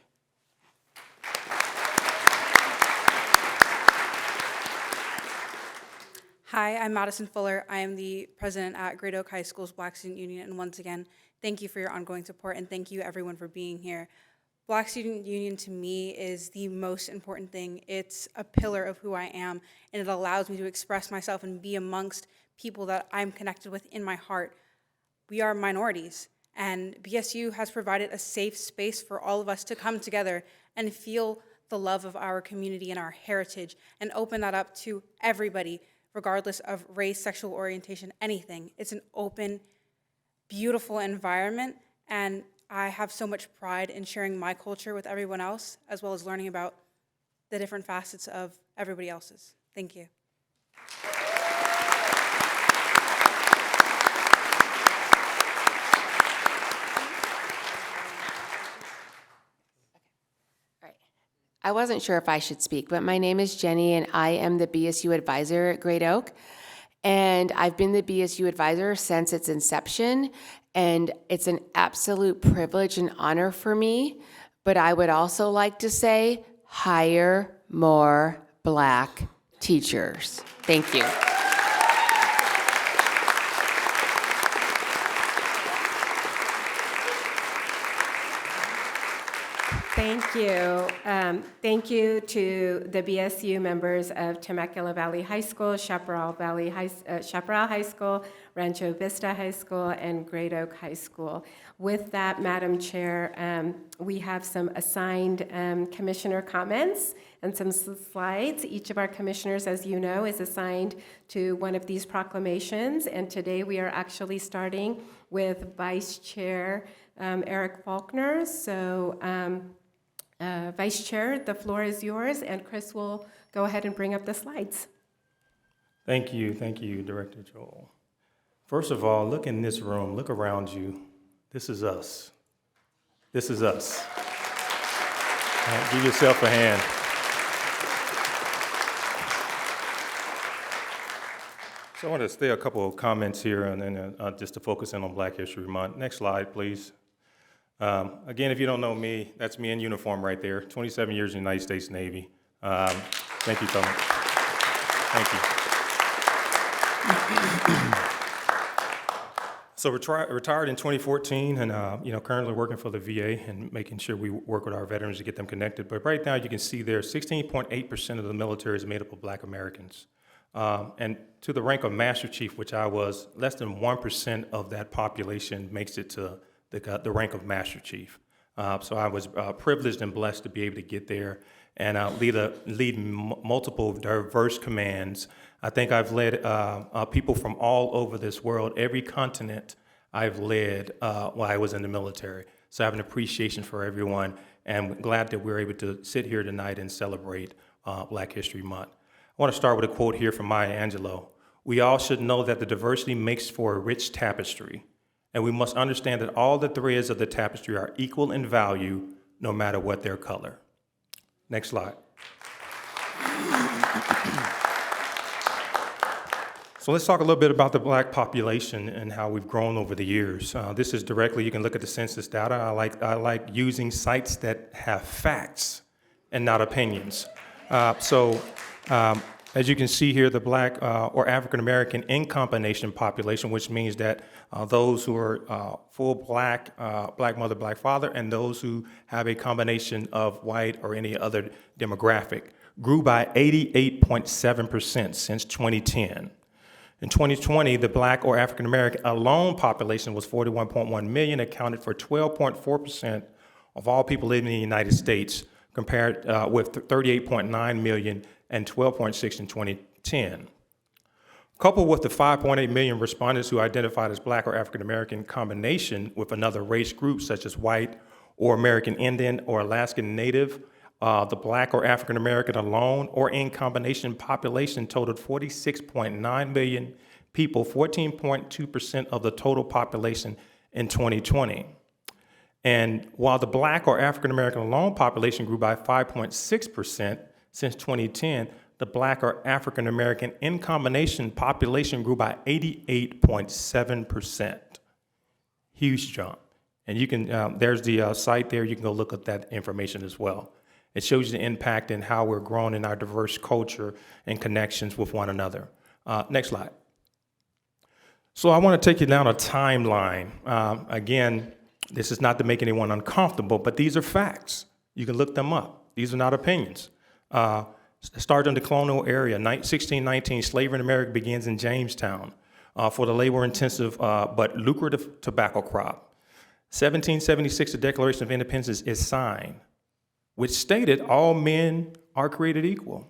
Hi, I'm Madison Fuller. I am the president at Great Oak High School's Black Student Union, and once again, thank you for your ongoing support, and thank you everyone for being here. Black Student Union to me is the most important thing. It's a pillar of who I am, and it allows me to express myself and be amongst people that I'm connected with in my heart. We are minorities, and BSU has provided a safe space for all of us to come together and feel the love of our community and our heritage and open that up to everybody, regardless of race, sexual orientation, anything. It's an open, beautiful environment, and I have so much pride in sharing my culture with everyone else, as well as learning about the different facets of everybody else's. Thank you. I wasn't sure if I should speak, but my name is Jenny, and I am the BSU advisor at Great Oak. And I've been the BSU advisor since its inception, and it's an absolute privilege and honor for me. But I would also like to say, hire more Black teachers. Thank you. Thank you. Thank you to the BSU members of Temecula Valley High School, Chaparral High School, Rancho Vista High School, and Great Oak High School. With that, Madam Chair, we have some assigned commissioner comments and some slides. Each of our commissioners, as you know, is assigned to one of these proclamations, and today we are actually starting with Vice Chair Eric Faulkner. So, Vice Chair, the floor is yours, and Chris will go ahead and bring up the slides. Thank you, Director Joel. First of all, look in this room, look around you. This is us. This is us. Give yourself a hand. So I want to say a couple of comments here, and then just to focus in on Black History Month. Next slide, please. Again, if you don't know me, that's me in uniform right there, 27 years in the United States Navy. Thank you so much. Thank you. So retired in 2014, and currently working for the VA and making sure we work with our veterans to get them connected. But right now, you can see there, 16.8% of the military is made up of Black Americans, and to the rank of Master Chief, which I was, less than 1% of that population makes it to the rank of Master Chief. So I was privileged and blessed to be able to get there and lead multiple diverse commands. I think I've led people from all over this world, every continent I've led while I was in the military. So I have an appreciation for everyone, and I'm glad that we're able to sit here tonight and celebrate Black History Month. I want to start with a quote here from Maya Angelou. "We all should know that the diversity makes for a rich tapestry, and we must understand that all the threads of the tapestry are equal in value, no matter what their color." Next slide. So let's talk a little bit about the Black population and how we've grown over the years. This is directly, you can look at the census data. I like using sites that have facts and not opinions. As you can see here, the Black or African American in combination population, which means that those who are full Black, Black mother, Black father, and those who have a combination of white or any other demographic, grew by 88.7% since 2010. In 2020, the Black or African American alone population was 41.1 million, accounted for 12.4% of all people living in the United States, compared with 38.9 million and 12.6 in 2010. Coupled with the 5.8 million respondents who identified as Black or African American in combination with another race group such as white or American Indian or Alaskan Native, the Black or African American alone or in combination population totaled 46.9 million people, 14.2% of the total population in 2020. And while the Black or African American alone population grew by 5.6% since 2010, the Black or African American in combination population grew by 88.7%. Huge jump. And you can, there's the site there, you can go look at that information as well. It shows you the impact and how we're growing in our diverse culture and connections with one another. Next slide. So I want to take you down a timeline. Again, this is not to make anyone uncomfortable, but these are facts. You can look them up. These are not opinions. Started in the colonial area, 1619, slavery in America begins in Jamestown for the labor-intensive but lucrative tobacco crop. 1776, the Declaration of Independence is signed, which stated all men are created equal.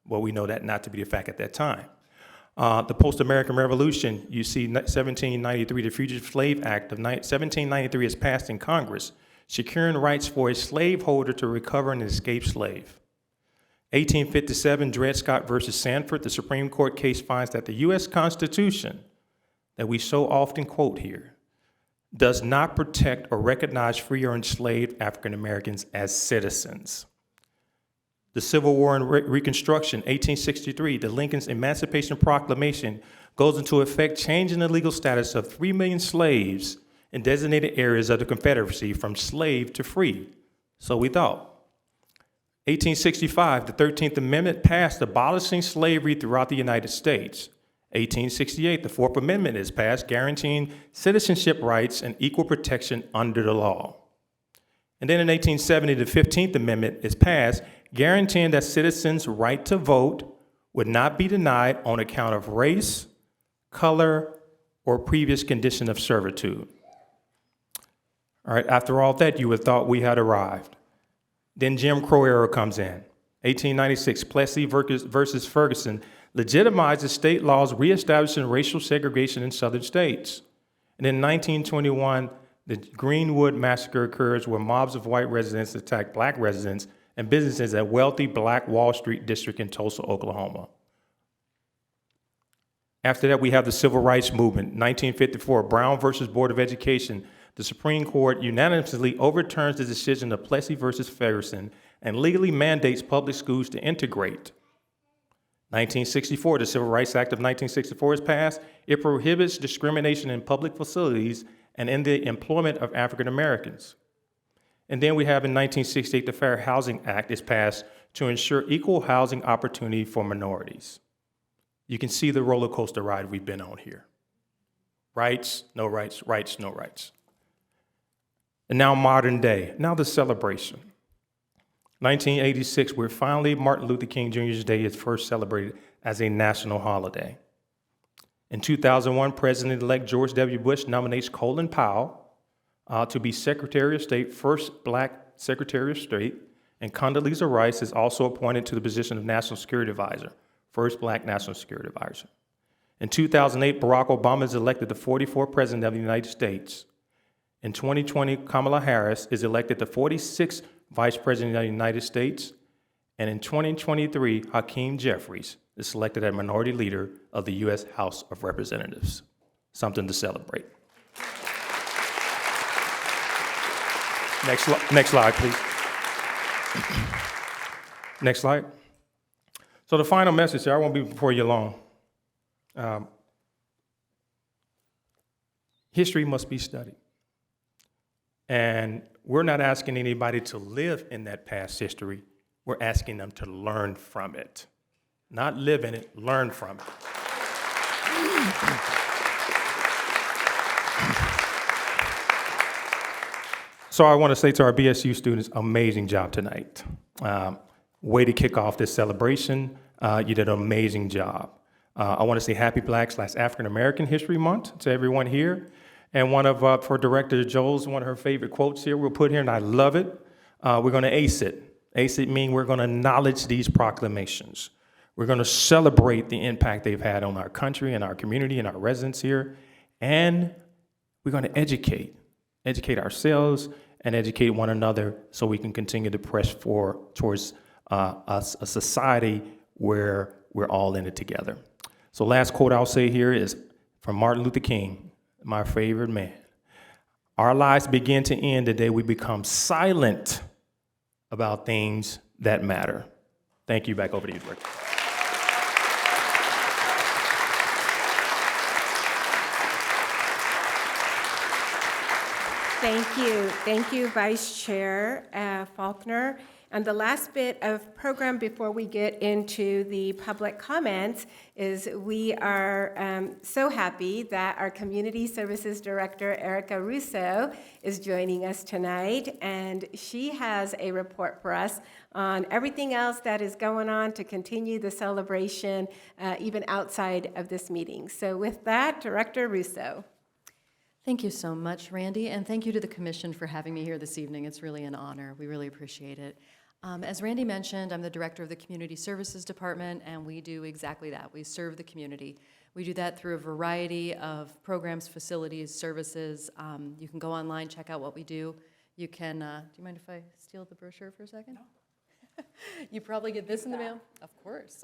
Well, we know that not to be the fact at that time. The post-American Revolution, you see 1793, the Fugitive Slave Act of 1793 is passed in Congress, securing rights for a slaveholder to recover an escaped slave. 1857, Dred Scott versus Sanford, the Supreme Court case finds that the U.S. Constitution, that we so often quote here, does not protect or recognize free or enslaved African Americans as citizens. The Civil War and Reconstruction, 1863, the Lincoln's Emancipation Proclamation goes into effect, changing the legal status of 3 million slaves in designated areas of the Confederacy from slave to free. So we thought. 1865, the 13th Amendment passed, abolishing slavery throughout the United States. 1868, the Fourth Amendment is passed, guaranteeing citizenship rights and equal protection under the law. And then in 1870, the 15th Amendment is passed, guaranteeing that citizens' right to vote would not be denied on account of race, color, or previous condition of servitude. All right, after all that, you would have thought we had arrived. Then Jim Crow era comes in. 1896, Plessy versus Ferguson legitimizes state laws reestablishing racial segregation in southern states. And in 1921, the Greenwood Massacre occurs where mobs of white residents attack Black residents and businesses at wealthy Black Wall Street district in Tulsa, Oklahoma. After that, we have the Civil Rights Movement. 1954, Brown versus Board of Education. The Supreme Court unanimously overturns the decision of Plessy versus Ferguson and legally mandates public schools to integrate. 1964, the Civil Rights Act of 1964 is passed. It prohibits discrimination in public facilities and in the employment of African Americans. And then we have in 1968, the Fair Housing Act is passed to ensure equal housing opportunity for minorities. You can see the roller coaster ride we've been on here. Rights, no rights, rights, no rights. And now modern day, now the celebration. 1986, where finally Martin Luther King Jr.'s Day is first celebrated as a national holiday. In 2001, President-elect George W. Bush nominates Colin Powell to be Secretary of State, first black Secretary of State, and Condoleezza Rice is also appointed to the position of National Security Advisor, first black National Security Advisor. In 2008, Barack Obama is elected the 44th President of the United States. In 2020, Kamala Harris is elected the 46th Vice President of the United States. And in 2023, Hakeem Jeffries is selected as Minority Leader of the U.S. House of Representatives. Something to celebrate. Next slide, please. Next slide. So the final message here, I won't be before you long. History must be studied. And we're not asking anybody to live in that past history. We're asking them to learn from it. Not live in it, learn from it. So I want to say to our BSU students, amazing job tonight. Way to kick off this celebration. You did an amazing job. I want to say Happy Black/African American History Month to everyone here. And one of, for Director Joel's, one of her favorite quotes here we'll put here, and I love it. We're going to ace it. Ace it means we're going to acknowledge these proclamations. We're going to celebrate the impact they've had on our country and our community and our residents here. And we're going to educate ourselves and educate one another so we can continue to press towards a society where we're all in it together. So last quote I'll say here is from Martin Luther King, my favorite man. Our lives begin to end the day we become silent about things that matter. Thank you. Back over to you, Director. Thank you, Vice Chair Faulkner. And the last bit of program before we get into the public comments is we are so happy that our Community Services Director, Erica Russo, is joining us tonight. And she has a report for us on everything else that is going on to continue the celebration even outside of this meeting. So with that, Director Russo. Thank you so much, Randy, and thank you to the Commission for having me here this evening. It's really an honor. We really appreciate it. As Randy mentioned, I'm the Director of the Community Services Department, and we do exactly that. We serve the community. We do that through a variety of programs, facilities, services. You can go online, check out what we do. You can, do you mind if I steal the brochure for a second? No. You probably get this in the mail? Of course.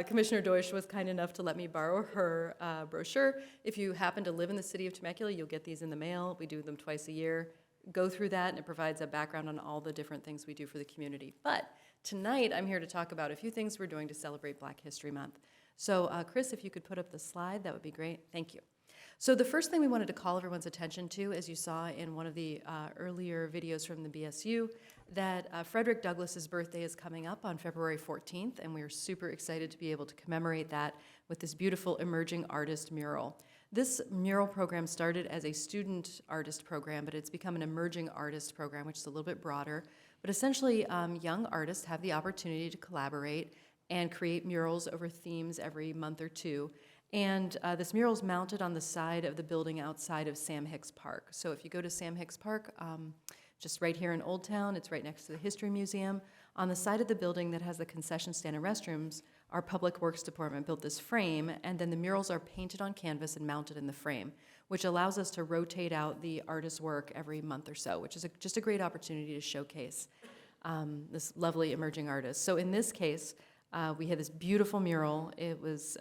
Commissioner Deutsch was kind enough to let me borrow her brochure. If you happen to live in the city of Temecula, you'll get these in the mail. We do them twice a year. Go through that, and it provides a background on all the different things we do for the community. But tonight, I'm here to talk about a few things we're doing to celebrate Black History Month. So, Chris, if you could put up the slide, that would be great. Thank you. So the first thing we wanted to call everyone's attention to, as you saw in one of the earlier videos from the BSU, that Frederick Douglass's birthday is coming up on February 14th, and we are super excited to be able to commemorate that with this beautiful emerging artist mural. This mural program started as a student artist program, but it's become an emerging artist program, which is a little bit broader. But essentially, young artists have the opportunity to collaborate and create murals over themes every month or two. And this mural is mounted on the side of the building outside of Sam Hicks Park. So if you go to Sam Hicks Park, just right here in Old Town, it's right next to the History Museum. On the side of the building that has the concession stand and restrooms, our Public Works Department built this frame, and then the murals are painted on canvas and mounted in the frame, which allows us to rotate out the artist's work every month or so, which is just a great opportunity to showcase this lovely emerging artist. So in this case, we had this beautiful mural. It was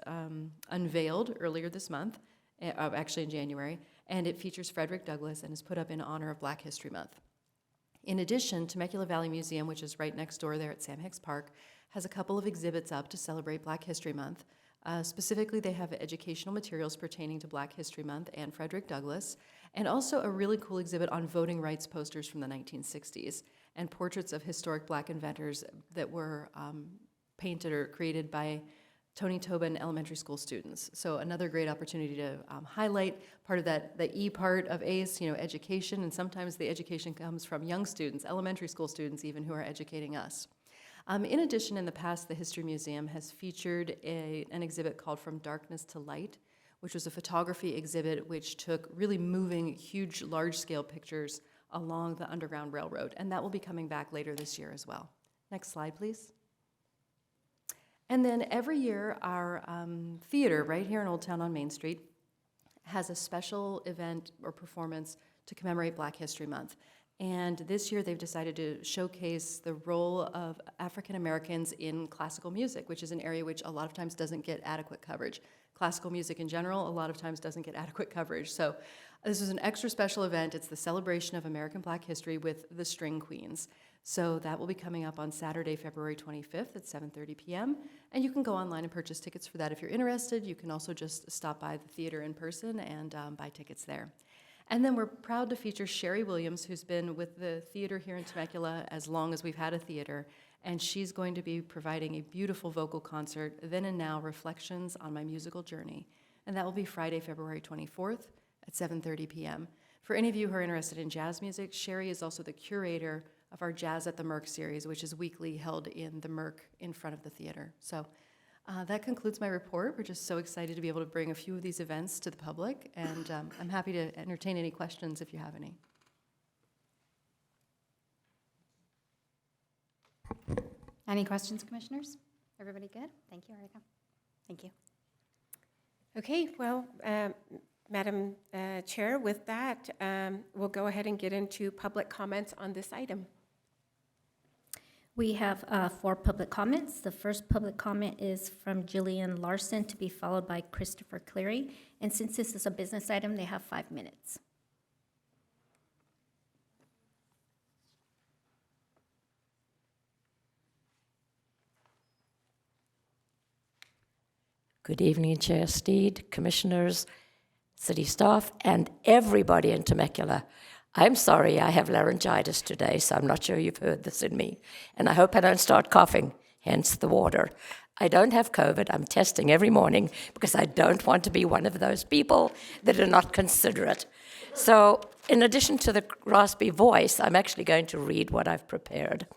unveiled earlier this month, actually in January, and it features Frederick Douglass and is put up in honor of Black History Month. In addition, Temecula Valley Museum, which is right next door there at Sam Hicks Park, has a couple of exhibits up to celebrate Black History Month. Specifically, they have educational materials pertaining to Black History Month and Frederick Douglass, and also a really cool exhibit on voting rights posters from the 1960s and portraits of historic Black inventors that were painted or created by Tony Tobin elementary school students. So another great opportunity to highlight part of that, the E part of ACE, education, and sometimes the education comes from young students, elementary school students even, who are educating us. In addition, in the past, the History Museum has featured an exhibit called From Darkness to Light, which was a photography exhibit which took really moving, huge, large-scale pictures along the Underground Railroad, and that will be coming back later this year as well. Next slide, please. And then every year, our theater right here in Old Town on Main Street has a special event or performance to commemorate Black History Month. And this year, they've decided to showcase the role of African Americans in classical music, which is an area which a lot of times doesn't get adequate coverage. Classical music in general, a lot of times doesn't get adequate coverage. So this is an extra special event. It's the celebration of American Black history with the String Queens. So that will be coming up on Saturday, February 25th at 7:30 p.m. And you can go online and purchase tickets for that if you're interested. You can also just stop by the theater in person and buy tickets there. And then we're proud to feature Sherry Williams, who's been with the theater here in Temecula as long as we've had a theater, and she's going to be providing a beautiful vocal concert, Then and Now, Reflections on My Musical Journey. And that will be Friday, February 24th at 7:30 p.m. For any of you who are interested in jazz music, Sherry is also the curator of our Jazz at the Merc series, which is weekly held in the Merc in front of the theater. So that concludes my report. We're just so excited to be able to bring a few of these events to the public, and I'm happy to entertain any questions if you have any. Any questions, commissioners? Everybody good? Thank you, Erica. Thank you. Okay, well, Madam Chair, with that, we'll go ahead and get into public comments on this item. We have 4 public comments. The first public comment is from Jillian Larson, to be followed by Christopher Cleary. And since this is a business item, they have 5 minutes. Good evening, Chair Steed, commissioners, city staff, and everybody in Temecula. I'm sorry I have laryngitis today, so I'm not sure you've heard this in me. And I hope I don't start coughing, hence the water. I don't have COVID. I'm testing every morning because I don't want to be one of those people that are not considerate. So in addition to the raspy voice, I'm actually going to read what I've prepared.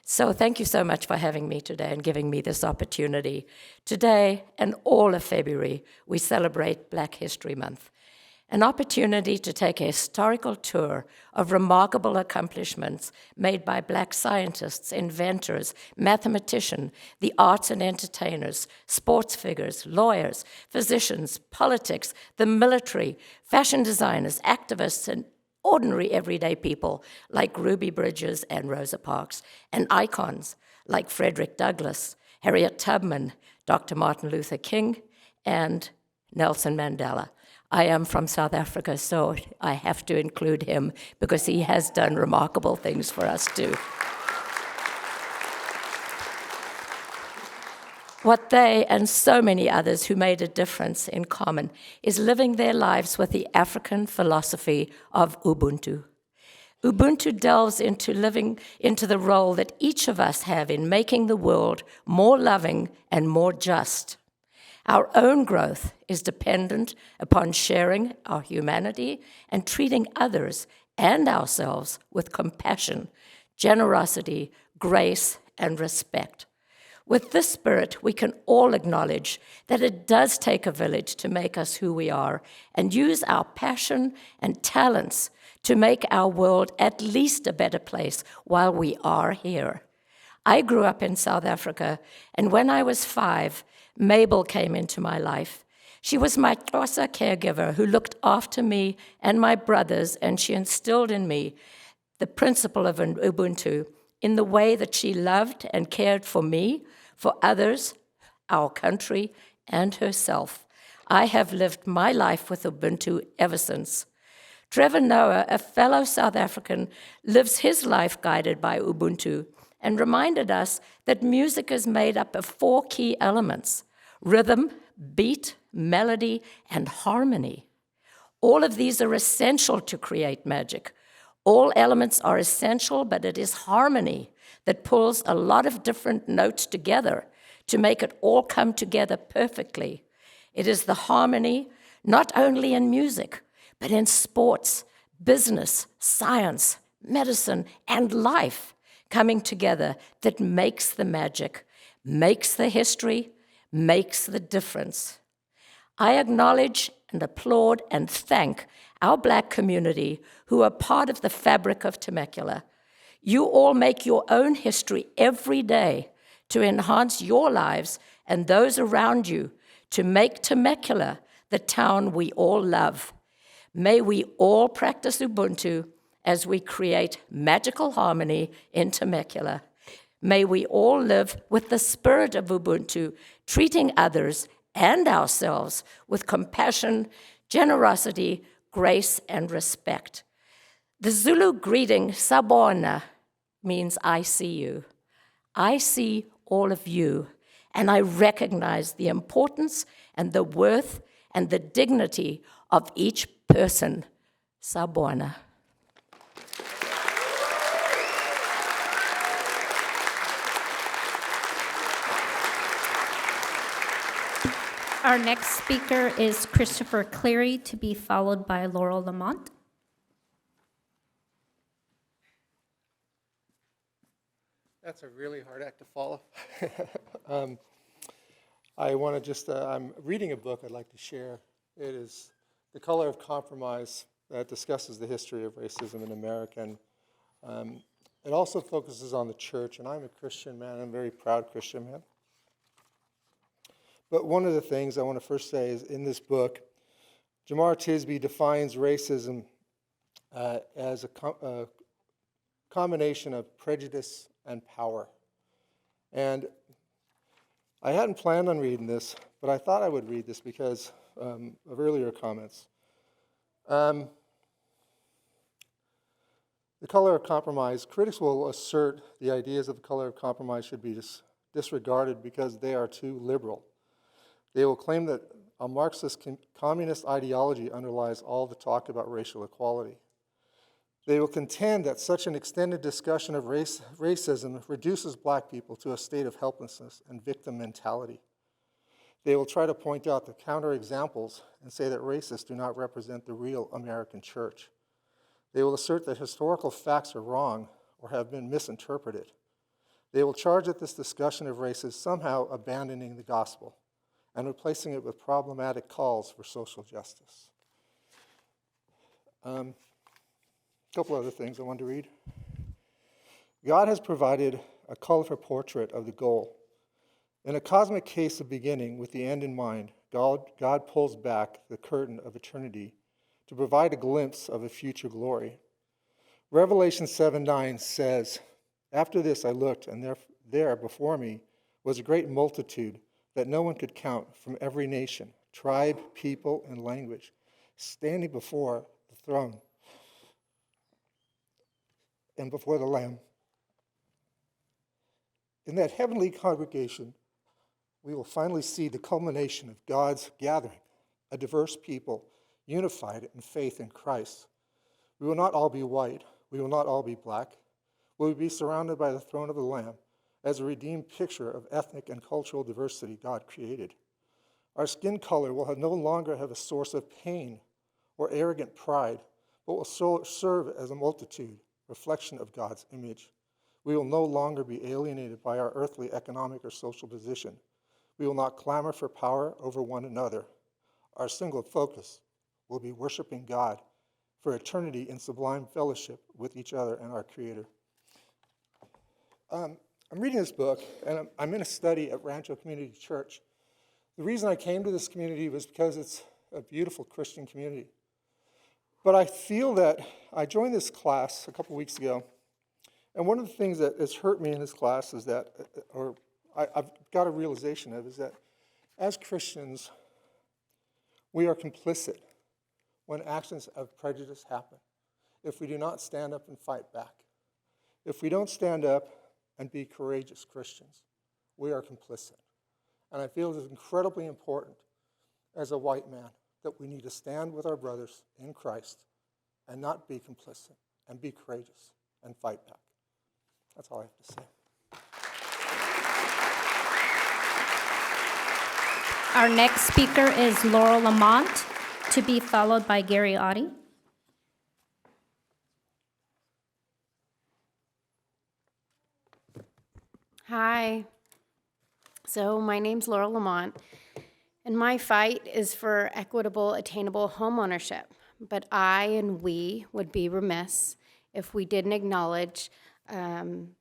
So thank you so much for having me today and giving me this opportunity. Today and all of February, we celebrate Black History Month. An opportunity to take a historical tour of remarkable accomplishments made by Black scientists, inventors, mathematicians, the arts and entertainers, sports figures, lawyers, physicians, politics, the military, fashion designers, activists, and ordinary everyday people like Ruby Bridges and Rosa Parks, and icons like Frederick Douglass, Harriet Tubman, Dr. Martin Luther King, and Nelson Mandela. I am from South Africa, so I have to include him because he has done remarkable things for us too. What they and so many others who made a difference in common is living their lives with the African philosophy of Ubuntu. Ubuntu delves into living into the role that each of us have in making the world more loving and more just. Our own growth is dependent upon sharing our humanity and treating others and ourselves with compassion, generosity, grace, and respect. With this spirit, we can all acknowledge that it does take a village to make us who we are and use our passion and talents to make our world at least a better place while we are here. I grew up in South Africa, and when I was 5, Mabel came into my life. She was my Xhosa caregiver who looked after me and my brothers, and she instilled in me the principle of Ubuntu in the way that she loved and cared for me, for others, our country, and herself. I have lived my life with Ubuntu ever since. Trevor Noah, a fellow South African, lives his life guided by Ubuntu and reminded us that music is made up of 4 key elements: rhythm, beat, melody, and harmony. All of these are essential to create magic. All elements are essential, but it is harmony that pulls a lot of different notes together to make it all come together perfectly. It is the harmony, not only in music, but in sports, business, science, medicine, and life coming together that makes the magic, makes the history, makes the difference. I acknowledge and applaud and thank our Black community who are part of the fabric of Temecula. You all make your own history every day to enhance your lives and those around you, to make Temecula the town we all love. May we all practice Ubuntu as we create magical harmony in Temecula. May we all live with the spirit of Ubuntu, treating others and ourselves with compassion, generosity, grace, and respect. The Zulu greeting, Sabona, means I see you. I see all of you, and I recognize the importance and the worth and the dignity of each person. Sabona. Our next speaker is Christopher Cleary, to be followed by Laurel Lamont. That's a really hard act to follow. I want to just, I'm reading a book I'd like to share. It is The Color of Compromise, that discusses the history of racism in America. And it also focuses on the church, and I'm a Christian man. I'm a very proud Christian man. But one of the things I want to first say is in this book, Jemar Tisby defines racism as a combination of prejudice and power. And I hadn't planned on reading this, but I thought I would read this because of earlier comments. The color of compromise, critics will assert the ideas of the color of compromise should be disregarded because they are too liberal. They will claim that a Marxist communist ideology underlies all the talk about racial equality. They will contend that such an extended discussion of racism reduces black people to a state of helplessness and victim mentality. They will try to point out the counterexamples and say that racists do not represent the real American church. They will assert that historical facts are wrong or have been misinterpreted. They will charge that this discussion of race is somehow abandoning the gospel and replacing it with problematic calls for social justice. A couple other things I wanted to read. God has provided a colorful portrait of the goal. In a cosmic case of beginning with the end in mind, God pulls back the curtain of eternity to provide a glimpse of a future glory. Revelation 7:9 says, "After this I looked, and there before me was a great multitude that no one could count, from every nation, tribe, people, and language, standing before the throne and before the Lamb." In that heavenly congregation, we will finally see the culmination of God's gathering, a diverse people unified in faith in Christ. We will not all be white. We will not all be black. We will be surrounded by the throne of the Lamb as a redeemed picture of ethnic and cultural diversity God created. Our skin color will no longer have a source of pain or arrogant pride, but will serve as a multitude, reflection of God's image. We will no longer be alienated by our earthly, economic, or social position. We will not clamor for power over one another. Our single focus will be worshiping God for eternity in sublime fellowship with each other and our Creator. I'm reading this book, and I'm in a study at Rancho Community Church. The reason I came to this community was because it's a beautiful Christian community. But I feel that I joined this class a couple weeks ago, and one of the things that has hurt me in this class is that, or I've got a realization of, is that as Christians, we are complicit when actions of prejudice happen, if we do not stand up and fight back. If we don't stand up and be courageous Christians, we are complicit. And I feel it is incredibly important as a white man that we need to stand with our brothers in Christ and not be complicit and be courageous and fight back. That's all I have to say. Our next speaker is Laurel Lamont, to be followed by Gary Audie. Hi. So my name's Laurel Lamont, and my fight is for equitable, attainable homeownership. But I and we would be remiss if we didn't acknowledge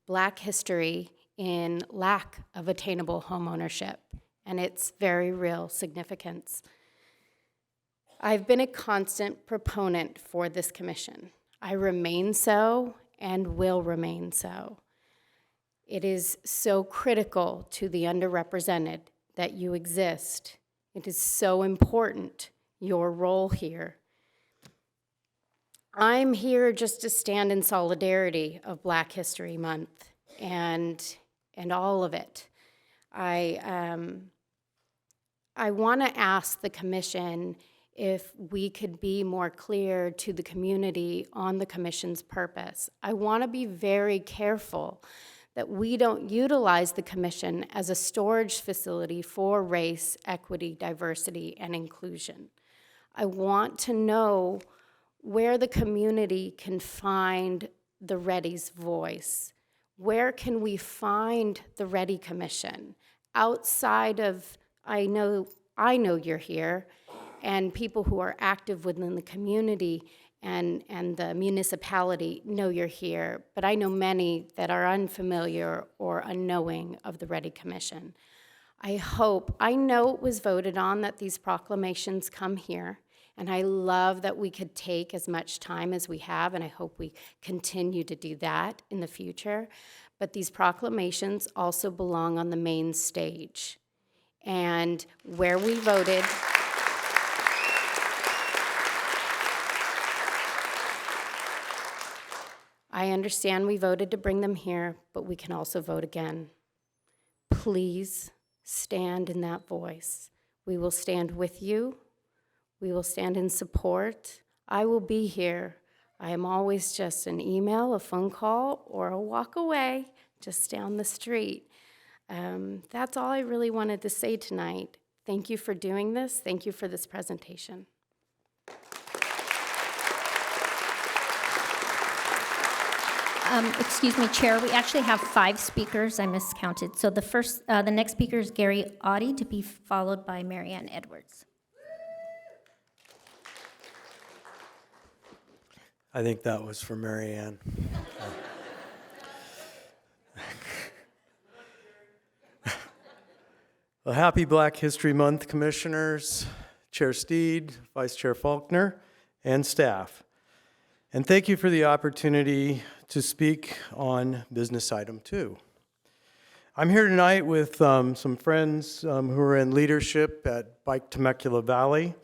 Black history in lack of attainable homeownership and its very real significance. I've been a constant proponent for this commission. I remain so and will remain so. It is so critical to the underrepresented that you exist. It is so important, your role here. I'm here just to stand in solidarity of Black History Month and all of it. I want to ask the commission if we could be more clear to the community on the commission's purpose. I want to be very careful that we don't utilize the commission as a storage facility for race, equity, diversity, and inclusion. I want to know where the community can find the REDI's voice. Where can we find the REDI Commission? Outside of, I know you're here, and people who are active within the community and the municipality know you're here, but I know many that are unfamiliar or unknowing of the REDI Commission. I know it was voted on that these proclamations come here, and I love that we could take as much time as we have, and I hope we continue to do that in the future. But these proclamations also belong on the main stage. And where we voted, I understand we voted to bring them here, but we can also vote again. Please stand in that voice. We will stand with you. We will stand in support. I will be here. I am always just an email, a phone call, or a walk away, just down the street. That's all I really wanted to say tonight. Thank you for doing this. Thank you for this presentation. Excuse me, Chair, we actually have 5 speakers. I miscounted. So the next speaker is Gary Audie, to be followed by Marianne Edwards. I think that was for Marianne. Well, happy Black History Month, Commissioners, Chair Steed, Vice Chair Faulkner, and staff. And thank you for the opportunity to speak on business item 2. I'm here tonight with some friends who are in leadership at Bike Temecula Valley.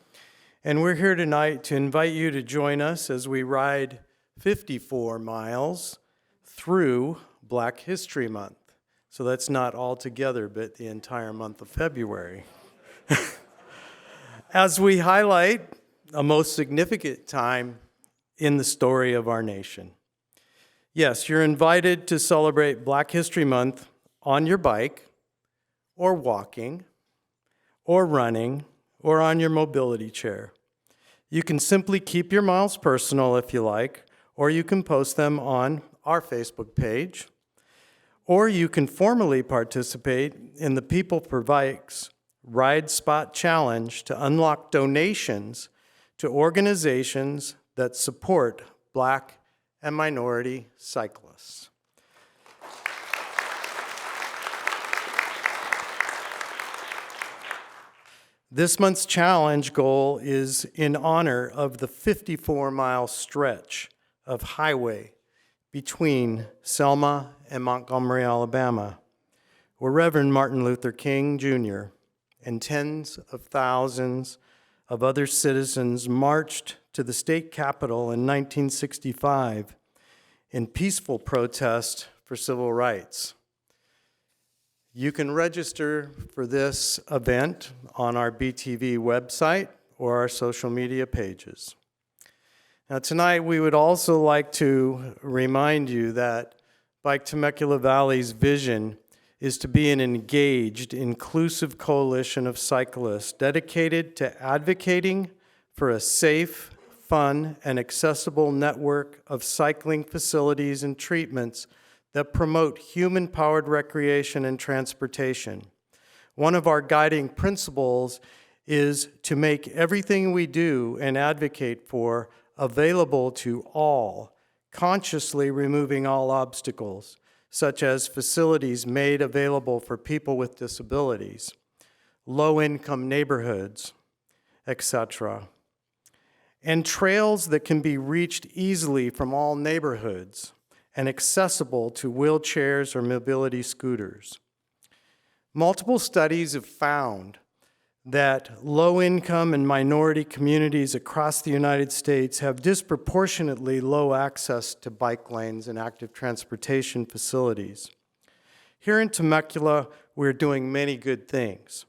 And we're here tonight to invite you to join us as we ride 54 miles through Black History Month. So that's not all together, but the entire month of February. As we highlight a most significant time in the story of our nation. Yes, you're invited to celebrate Black History Month on your bike, or walking, or running, or on your mobility chair. You can simply keep your miles personal if you like, or you can post them on our Facebook page, or you can formally participate in the People for Bikes Ride Spot Challenge to unlock donations to organizations that support Black and minority cyclists. This month's challenge goal is in honor of the 54-mile stretch of highway between Selma and Montgomery, Alabama, where Reverend Martin Luther King Jr. and tens of thousands of other citizens marched to the state capitol in 1965 in peaceful protest for civil rights. You can register for this event on our BTV website or our social media pages. Now tonight we would also like to remind you that Bike Temecula Valley's vision is to be an engaged, inclusive coalition of cyclists dedicated to advocating for a safe, fun, and accessible network of cycling facilities and treatments that promote human-powered recreation and transportation. One of our guiding principles is to make everything we do and advocate for available to all, consciously removing all obstacles, such as facilities made available for people with disabilities, low-income neighborhoods, etc., and trails that can be reached easily from all neighborhoods and accessible to wheelchairs or mobility scooters. Multiple studies have found that low-income and minority communities across the United States have disproportionately low access to bike lanes and active transportation facilities. Here in Temecula, we're doing many good things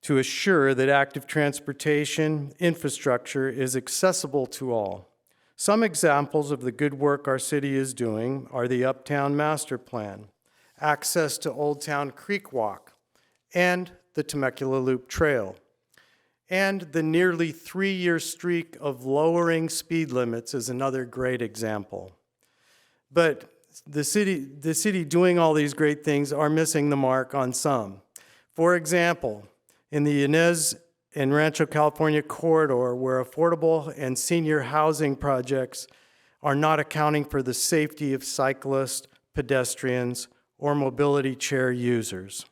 to assure that active transportation infrastructure is accessible to all. Some examples of the good work our city is doing are the Uptown Master Plan, access to Old Town Creek Walk, and the Temecula Loop Trail, and the nearly 3-year streak of lowering speed limits is another great example. But the city doing all these great things are missing the mark on some. For example, in the Inez and Rancho California corridor, where affordable and senior housing projects are not accounting for the safety of cyclists, pedestrians, or mobility chair users.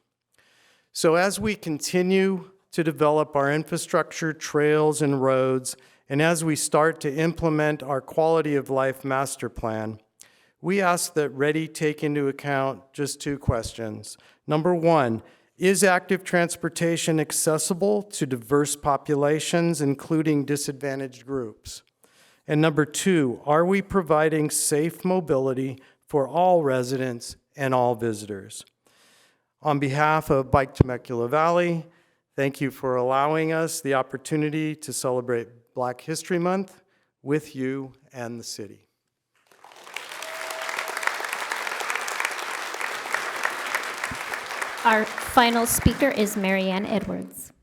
So as we continue to develop our infrastructure, trails, and roads, and as we start to implement our quality of life master plan, we ask that REDI take into account just 2 questions. Number 1, is active transportation accessible to diverse populations, including disadvantaged groups? And number 2, are we providing safe mobility for all residents and all visitors? On behalf of Bike Temecula Valley, thank you for allowing us the opportunity to celebrate Black History Month with you and the city. Our final speaker is Marianne Edwards.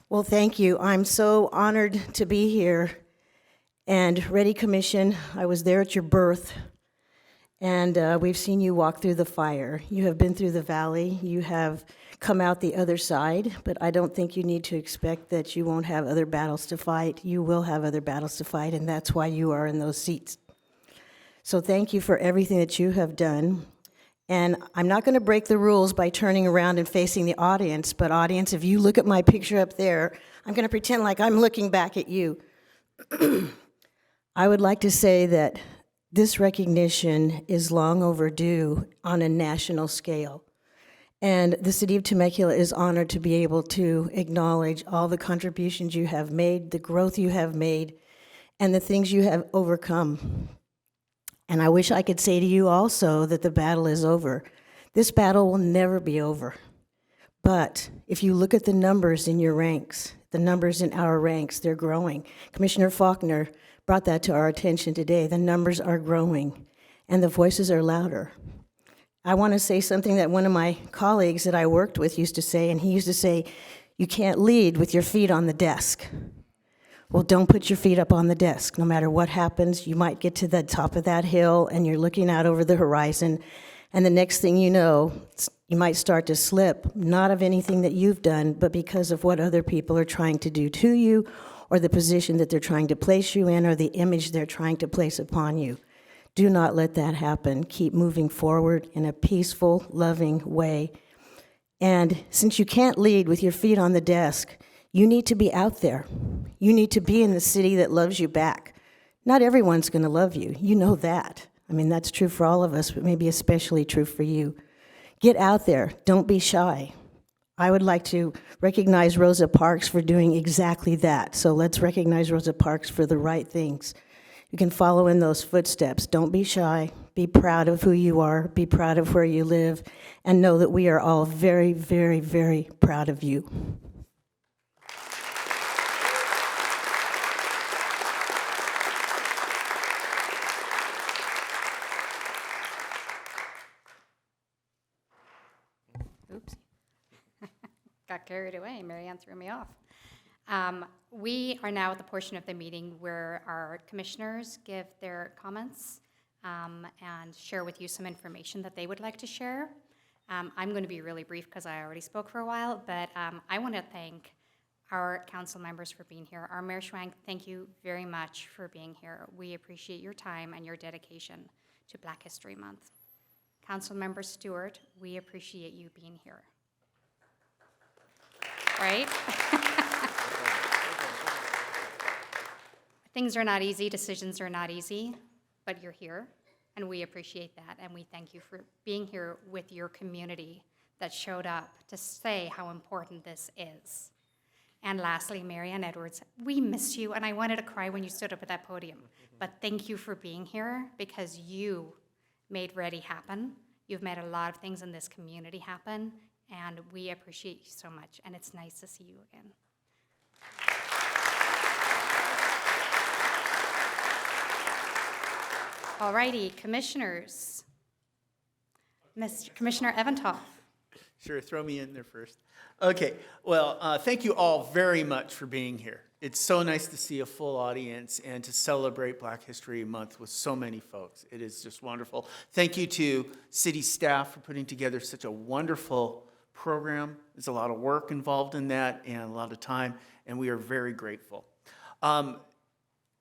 Well, thank you. I'm so honored to be here. And REDI Commission, I was there at your birth, and we've seen you walk through the fire. You have been through the valley. You have come out the other side, but I don't think you need to expect that you won't have other battles to fight. You will have other battles to fight, and that's why you are in those seats. So thank you for everything that you have done. And I'm not going to break the rules by turning around and facing the audience, but audience, if you look at my picture up there, I'm going to pretend like I'm looking back at you. I would like to say that this recognition is long overdue on a national scale. And the city of Temecula is honored to be able to acknowledge all the contributions you have made, the growth you have made, and the things you have overcome. And I wish I could say to you also that the battle is over. This battle will never be over. But if you look at the numbers in your ranks, the numbers in our ranks, they're growing. Commissioner Faulkner brought that to our attention today. The numbers are growing, and the voices are louder. I want to say something that one of my colleagues that I worked with used to say, and he used to say, you can't lead with your feet on the desk. Well, don't put your feet up on the desk. No matter what happens, you might get to the top of that hill, and you're looking out over the horizon, and the next thing you know, you might start to slip, not of anything that you've done, but because of what other people are trying to do to you, or the position that they're trying to place you in, or the image they're trying to place upon you. Do not let that happen. Keep moving forward in a peaceful, loving way. And since you can't lead with your feet on the desk, you need to be out there. You need to be in the city that loves you back. Not everyone's going to love you. You know that. I mean, that's true for all of us, but maybe especially true for you. Get out there. Don't be shy. I would like to recognize Rosa Parks for doing exactly that. So let's recognize Rosa Parks for the right things. You can follow in those footsteps. Don't be shy. Be proud of who you are. Be proud of where you live. And know that we are all very, very, very proud of you. got carried away. Marianne threw me off. We are now at the portion of the meeting where our commissioners give their comments and share with you some information that they would like to share. I'm going to be really brief because I already spoke for a while, but I want to thank our council members for being here. Our Mayor Schwank, thank you very much for being here. We appreciate your time and your dedication to Black History Month. Councilmember Stewart, we appreciate you being here. Right? Things are not easy, decisions are not easy, but you're here, and we appreciate that, and we thank you for being here with your community that showed up to say how important this is. And lastly, Marianne Edwards, we miss you, and I wanted to cry when you stood up at that podium, but thank you for being here because you made REDI happen. You've made a lot of things in this community happen, and we appreciate you so much, and it's nice to see you again. All righty, commissioners. Mr. Commissioner Evanthoff. Sure, throw me in there first. Okay, well, thank you all very much for being here. It's so nice to see a full audience and to celebrate Black History Month with so many folks. It is just wonderful. Thank you to city staff for putting together such a wonderful program. There's a lot of work involved in that and a lot of time, and we are very grateful.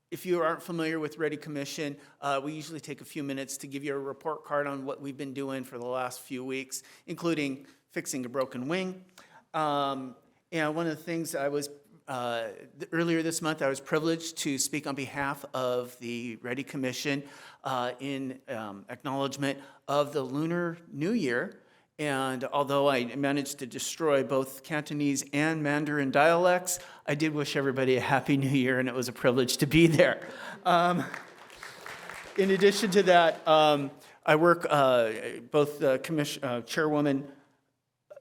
If you aren't familiar with REDI Commission, we usually take a few minutes to give you a report card on what we've been doing for the last few weeks, including fixing a broken wing. And one of the things I was, earlier this month, I was privileged to speak on behalf of the REDI Commission in acknowledgement of the Lunar New Year. And although I managed to destroy both Cantonese and Mandarin dialects, I did wish everybody a Happy New Year, and it was a privilege to be there. In addition to that, I work, both the Chairwoman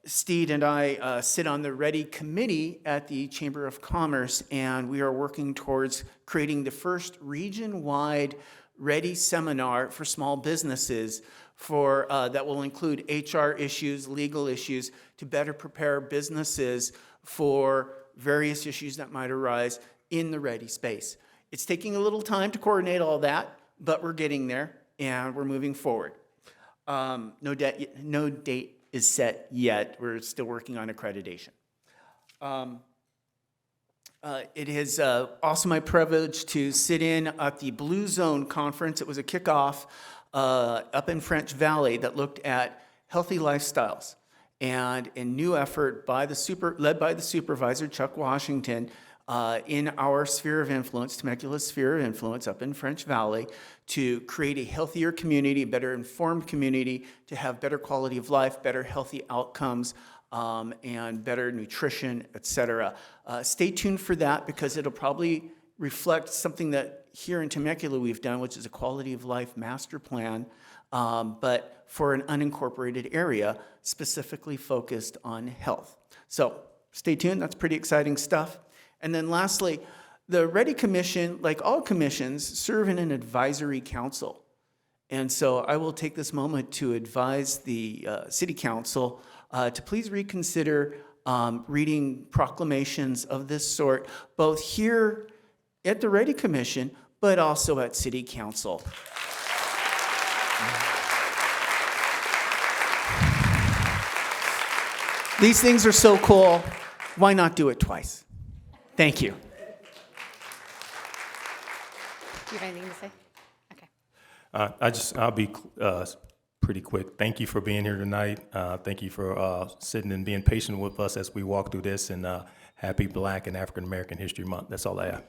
Steed and I sit on the REDI committee at the Chamber of Commerce, and we are working towards creating the first region-wide REDI seminar for small businesses for that will include HR issues, legal issues, to better prepare businesses for various issues that might arise in the REDI space. It's taking a little time to coordinate all that, but we're getting there and we're moving forward. No date is set yet. We're still working on accreditation. It is also my privilege to sit in at the Blue Zone Conference. It was a kickoff up in French Valley that looked at healthy lifestyles, and a new effort led by the supervisor, Chuck Washington, in our sphere of influence, Temecula's sphere of influence up in French Valley, to create a healthier community, a better informed community, to have better quality of life, better healthy outcomes, and better nutrition, et cetera. Stay tuned for that because it'll probably reflect something that here in Temecula we've done, which is a quality of life master plan, but for an unincorporated area, specifically focused on health. So stay tuned, that's pretty exciting stuff. And then lastly, the REDI Commission, like all commissions, serve in an advisory council. And so I will take this moment to advise the City Council to please reconsider reading proclamations of this sort, both here at the REDI Commission, but also at City Council. These things are so cool, why not do it twice? Thank you. Do you have anything to say? Okay. I'll be pretty quick. Thank you for being here tonight. Thank you for sitting and being patient with us as we walk through this, and happy Black and African American History Month. That's all I have.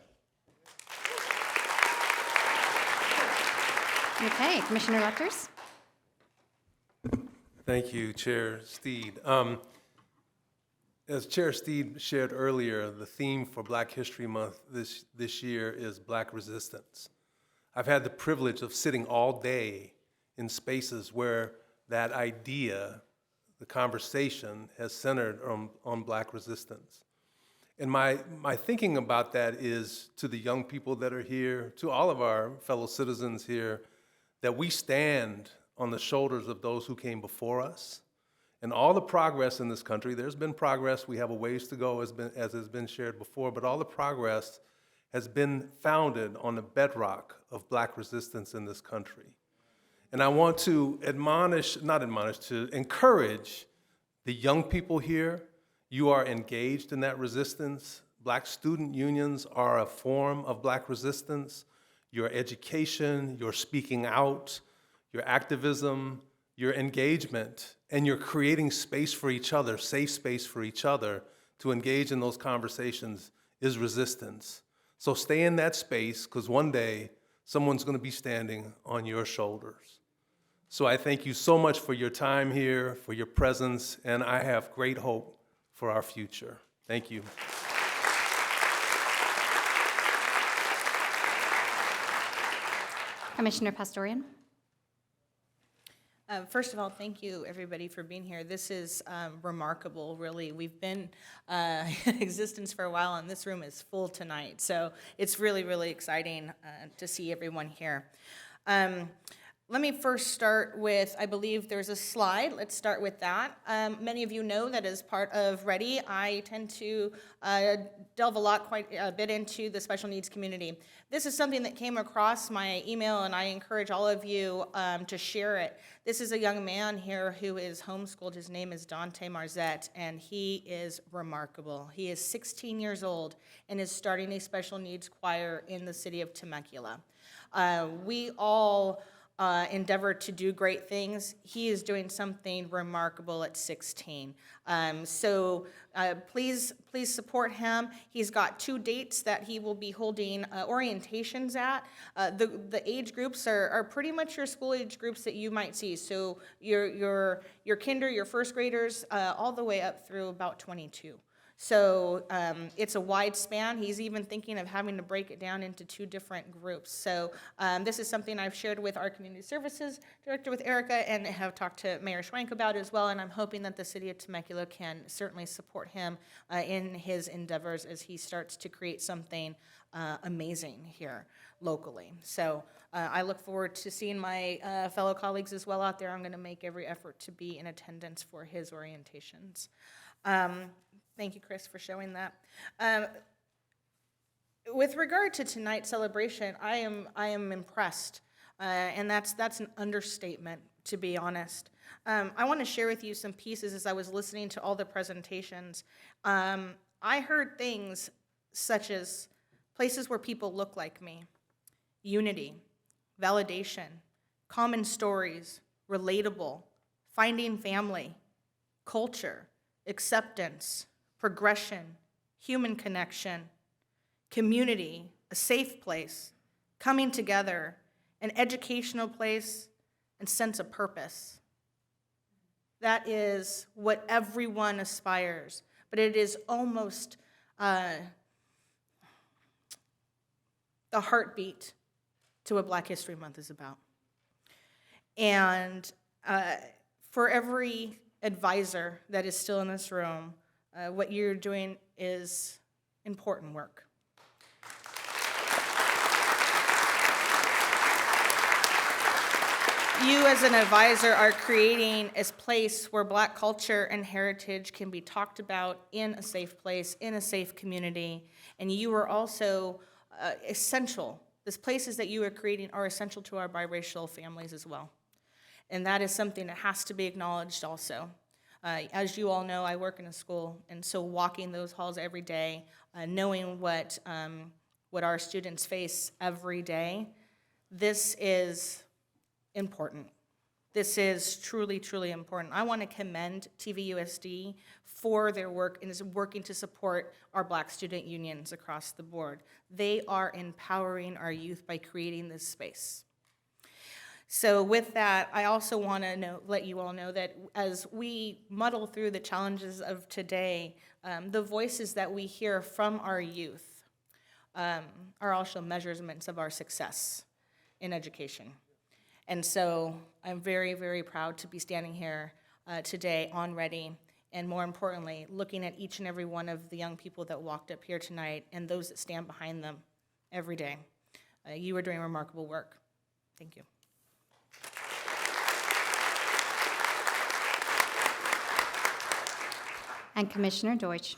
Okay, Commissioner Lutters. Thank you, Chair Steed. As Chair Steed shared earlier, the theme for Black History Month this year is Black resistance. I've had the privilege of sitting all day in spaces where that idea, the conversation, has centered on Black resistance. And my thinking about that is to the young people that are here, to all of our fellow citizens here, that we stand on the shoulders of those who came before us, And all the progress in this country, there's been progress, we have a ways to go as has been shared before, but all the progress has been founded on the bedrock of Black resistance in this country. And I want to to encourage the young people here. You are engaged in that resistance. Black student unions are a form of Black resistance. Your education, your speaking out, your activism, your engagement, and you're creating space for each other, safe space for each other to engage in those conversations is resistance. So stay in that space, because one day someone's going to be standing on your shoulders. So I thank you so much for your time here, for your presence, and I have great hope for our future. Thank you. Commissioner Pastorian. First of all, thank you, everybody, for being here. This is remarkable, really. We've been in existence for a while, and this room is full tonight. So it's really, really exciting to see everyone here. Let me first start with, I believe there's a slide. Let's start with that. Many of you know that as part of REDI, I tend to delve quite a bit into the special needs community. This is something that came across my email, and I encourage all of you to share it. This is a young man here who is homeschooled. His name is Dante Marzette, and he is remarkable. He is 16 years old and is starting a special needs choir in the city of Temecula. We all endeavor to do great things. He is doing something remarkable at 16. Please support him. He's got 2 dates that he will be holding orientations at. The age groups are pretty much your school age groups that you might see. So your kinder, your first graders, all the way up through about 22. So it's a wide span. He's even thinking of having to break it down into 2 different groups. So this is something I've shared with our community services director, with Erica, and have talked to Mayor Schwank about as well. And I'm hoping that the city of Temecula can certainly support him in his endeavors as he starts to create something amazing here locally. So I look forward to seeing my fellow colleagues as well out there. I'm going to make every effort to be in attendance for his orientations. Thank you, Chris, for showing that. With regard to tonight's celebration, I am impressed, and that's an understatement, to be honest. I want to share with you some pieces as I was listening to all the presentations. I heard things such as places where people look like me, unity, validation, common stories, relatable, finding family, culture, acceptance, progression, human connection, community, a safe place, coming together, an educational place, and sense of purpose. That is what everyone aspires, but it is almost the heartbeat to what Black History Month is about. And for every advisor that is still in this room, what you're doing is important work. You as an advisor are creating a place where Black culture and heritage can be talked about in a safe place, in a safe community, and you are also essential. These places that you are creating are essential to our biracial families as well. And that is something that has to be acknowledged also. As you all know, I work in a school, and so walking those halls every day, knowing what our students face every day, this is important. This is truly, truly important. I want to commend TVUSD for their work and is working to support our Black student unions across the board. They are empowering our youth by creating this space. So with that, I also want to let you all know that as we muddle through the challenges of today, the voices that we hear from our youth are also measurements of our success in education. And so I'm very, very proud to be standing here today on REDI, and more importantly, looking at each and every one of the young people that walked up here tonight and those that stand behind them every day. You are doing remarkable work. Thank you. And Commissioner Deutsch.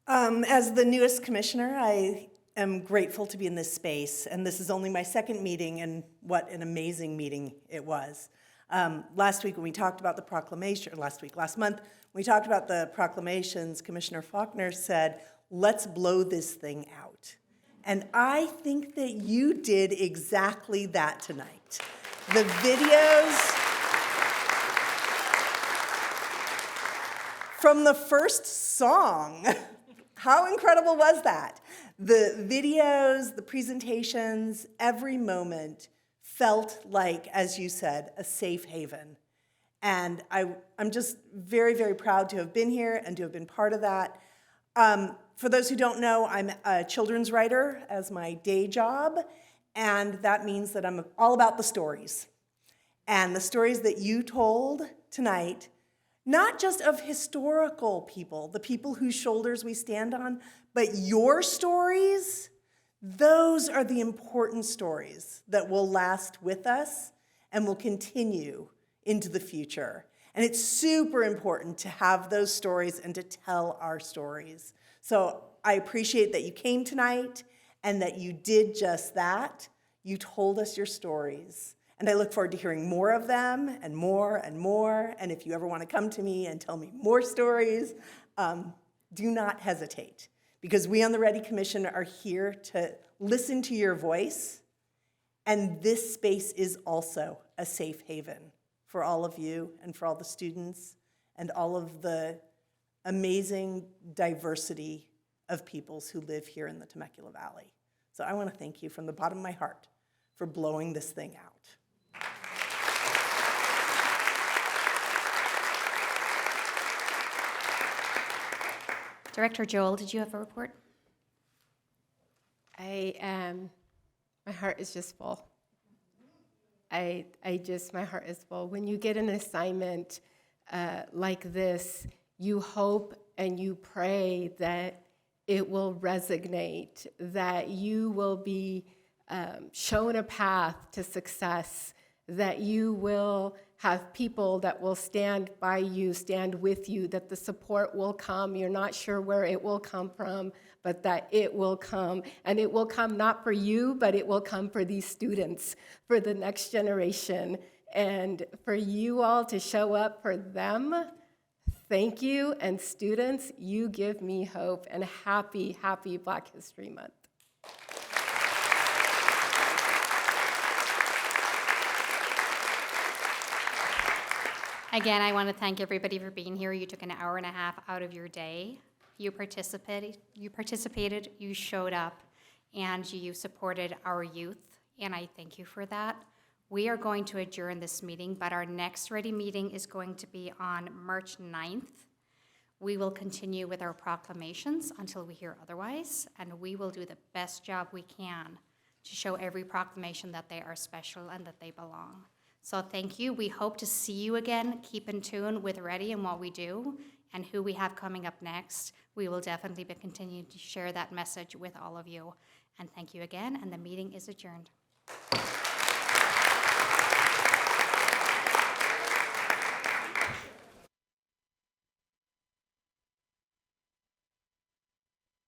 As the newest commissioner, I am grateful to be in this space, and this is only my second meeting, and what an amazing meeting it was. Last week when we talked about the proclamation, or last month, when we talked about the proclamations, Commissioner Faulkner said, let's blow this thing out. And I think that you did exactly that tonight. The videos from the first song, how incredible was that? The videos, the presentations, every moment felt like, as you said, a safe haven. And I'm just very, very proud to have been here and to have been part of that. For those who don't know, I'm a children's writer as my day job, and that means that I'm all about the stories. And the stories that you told tonight, not just of historical people, the people whose shoulders we stand on, but your stories, those are the important stories that will last with us and will continue into the future. And it's super important to have those stories and to tell our stories. So I appreciate that you came tonight and that you did just that. You told us your stories. And I look forward to hearing more of them and more and more. And if you ever want to come to me and tell me more stories, do not hesitate. Because we on the REDI Commission are here to listen to your voice. And this space is also a safe haven for all of you and for all the students and all of the amazing diversity of peoples who live here in the Temecula Valley. So I want to thank you from the bottom of my heart for blowing this thing out. Director Joel, did you have a report? My heart is just full. My heart is full. When you get an assignment like this, you hope and you pray that it will resonate, that you will be shown a path to success, that you will have people that will stand by you, stand with you, that the support will come. You're not sure where it will come from, but that it will come. And it will come not for you, but it will come for these students, for the next generation, and for you all to show up for them. Thank you, and students, you give me hope, and happy, happy Black History Month. Again, I want to thank everybody for being here. You took an hour and a half out of your day. You participated, you showed up, and you supported our youth, and I thank you for that. We are going to adjourn this meeting, but our next REDI meeting is going to be on March 9th. We will continue with our proclamations until we hear otherwise, and we will do the best job we can to show every proclamation that they are special and that they belong. So thank you. We hope to see you again. Keep in tune with REDI and what we do and who we have coming up next. We will definitely be continuing to share that message with all of you. And thank you again, and the meeting is adjourned.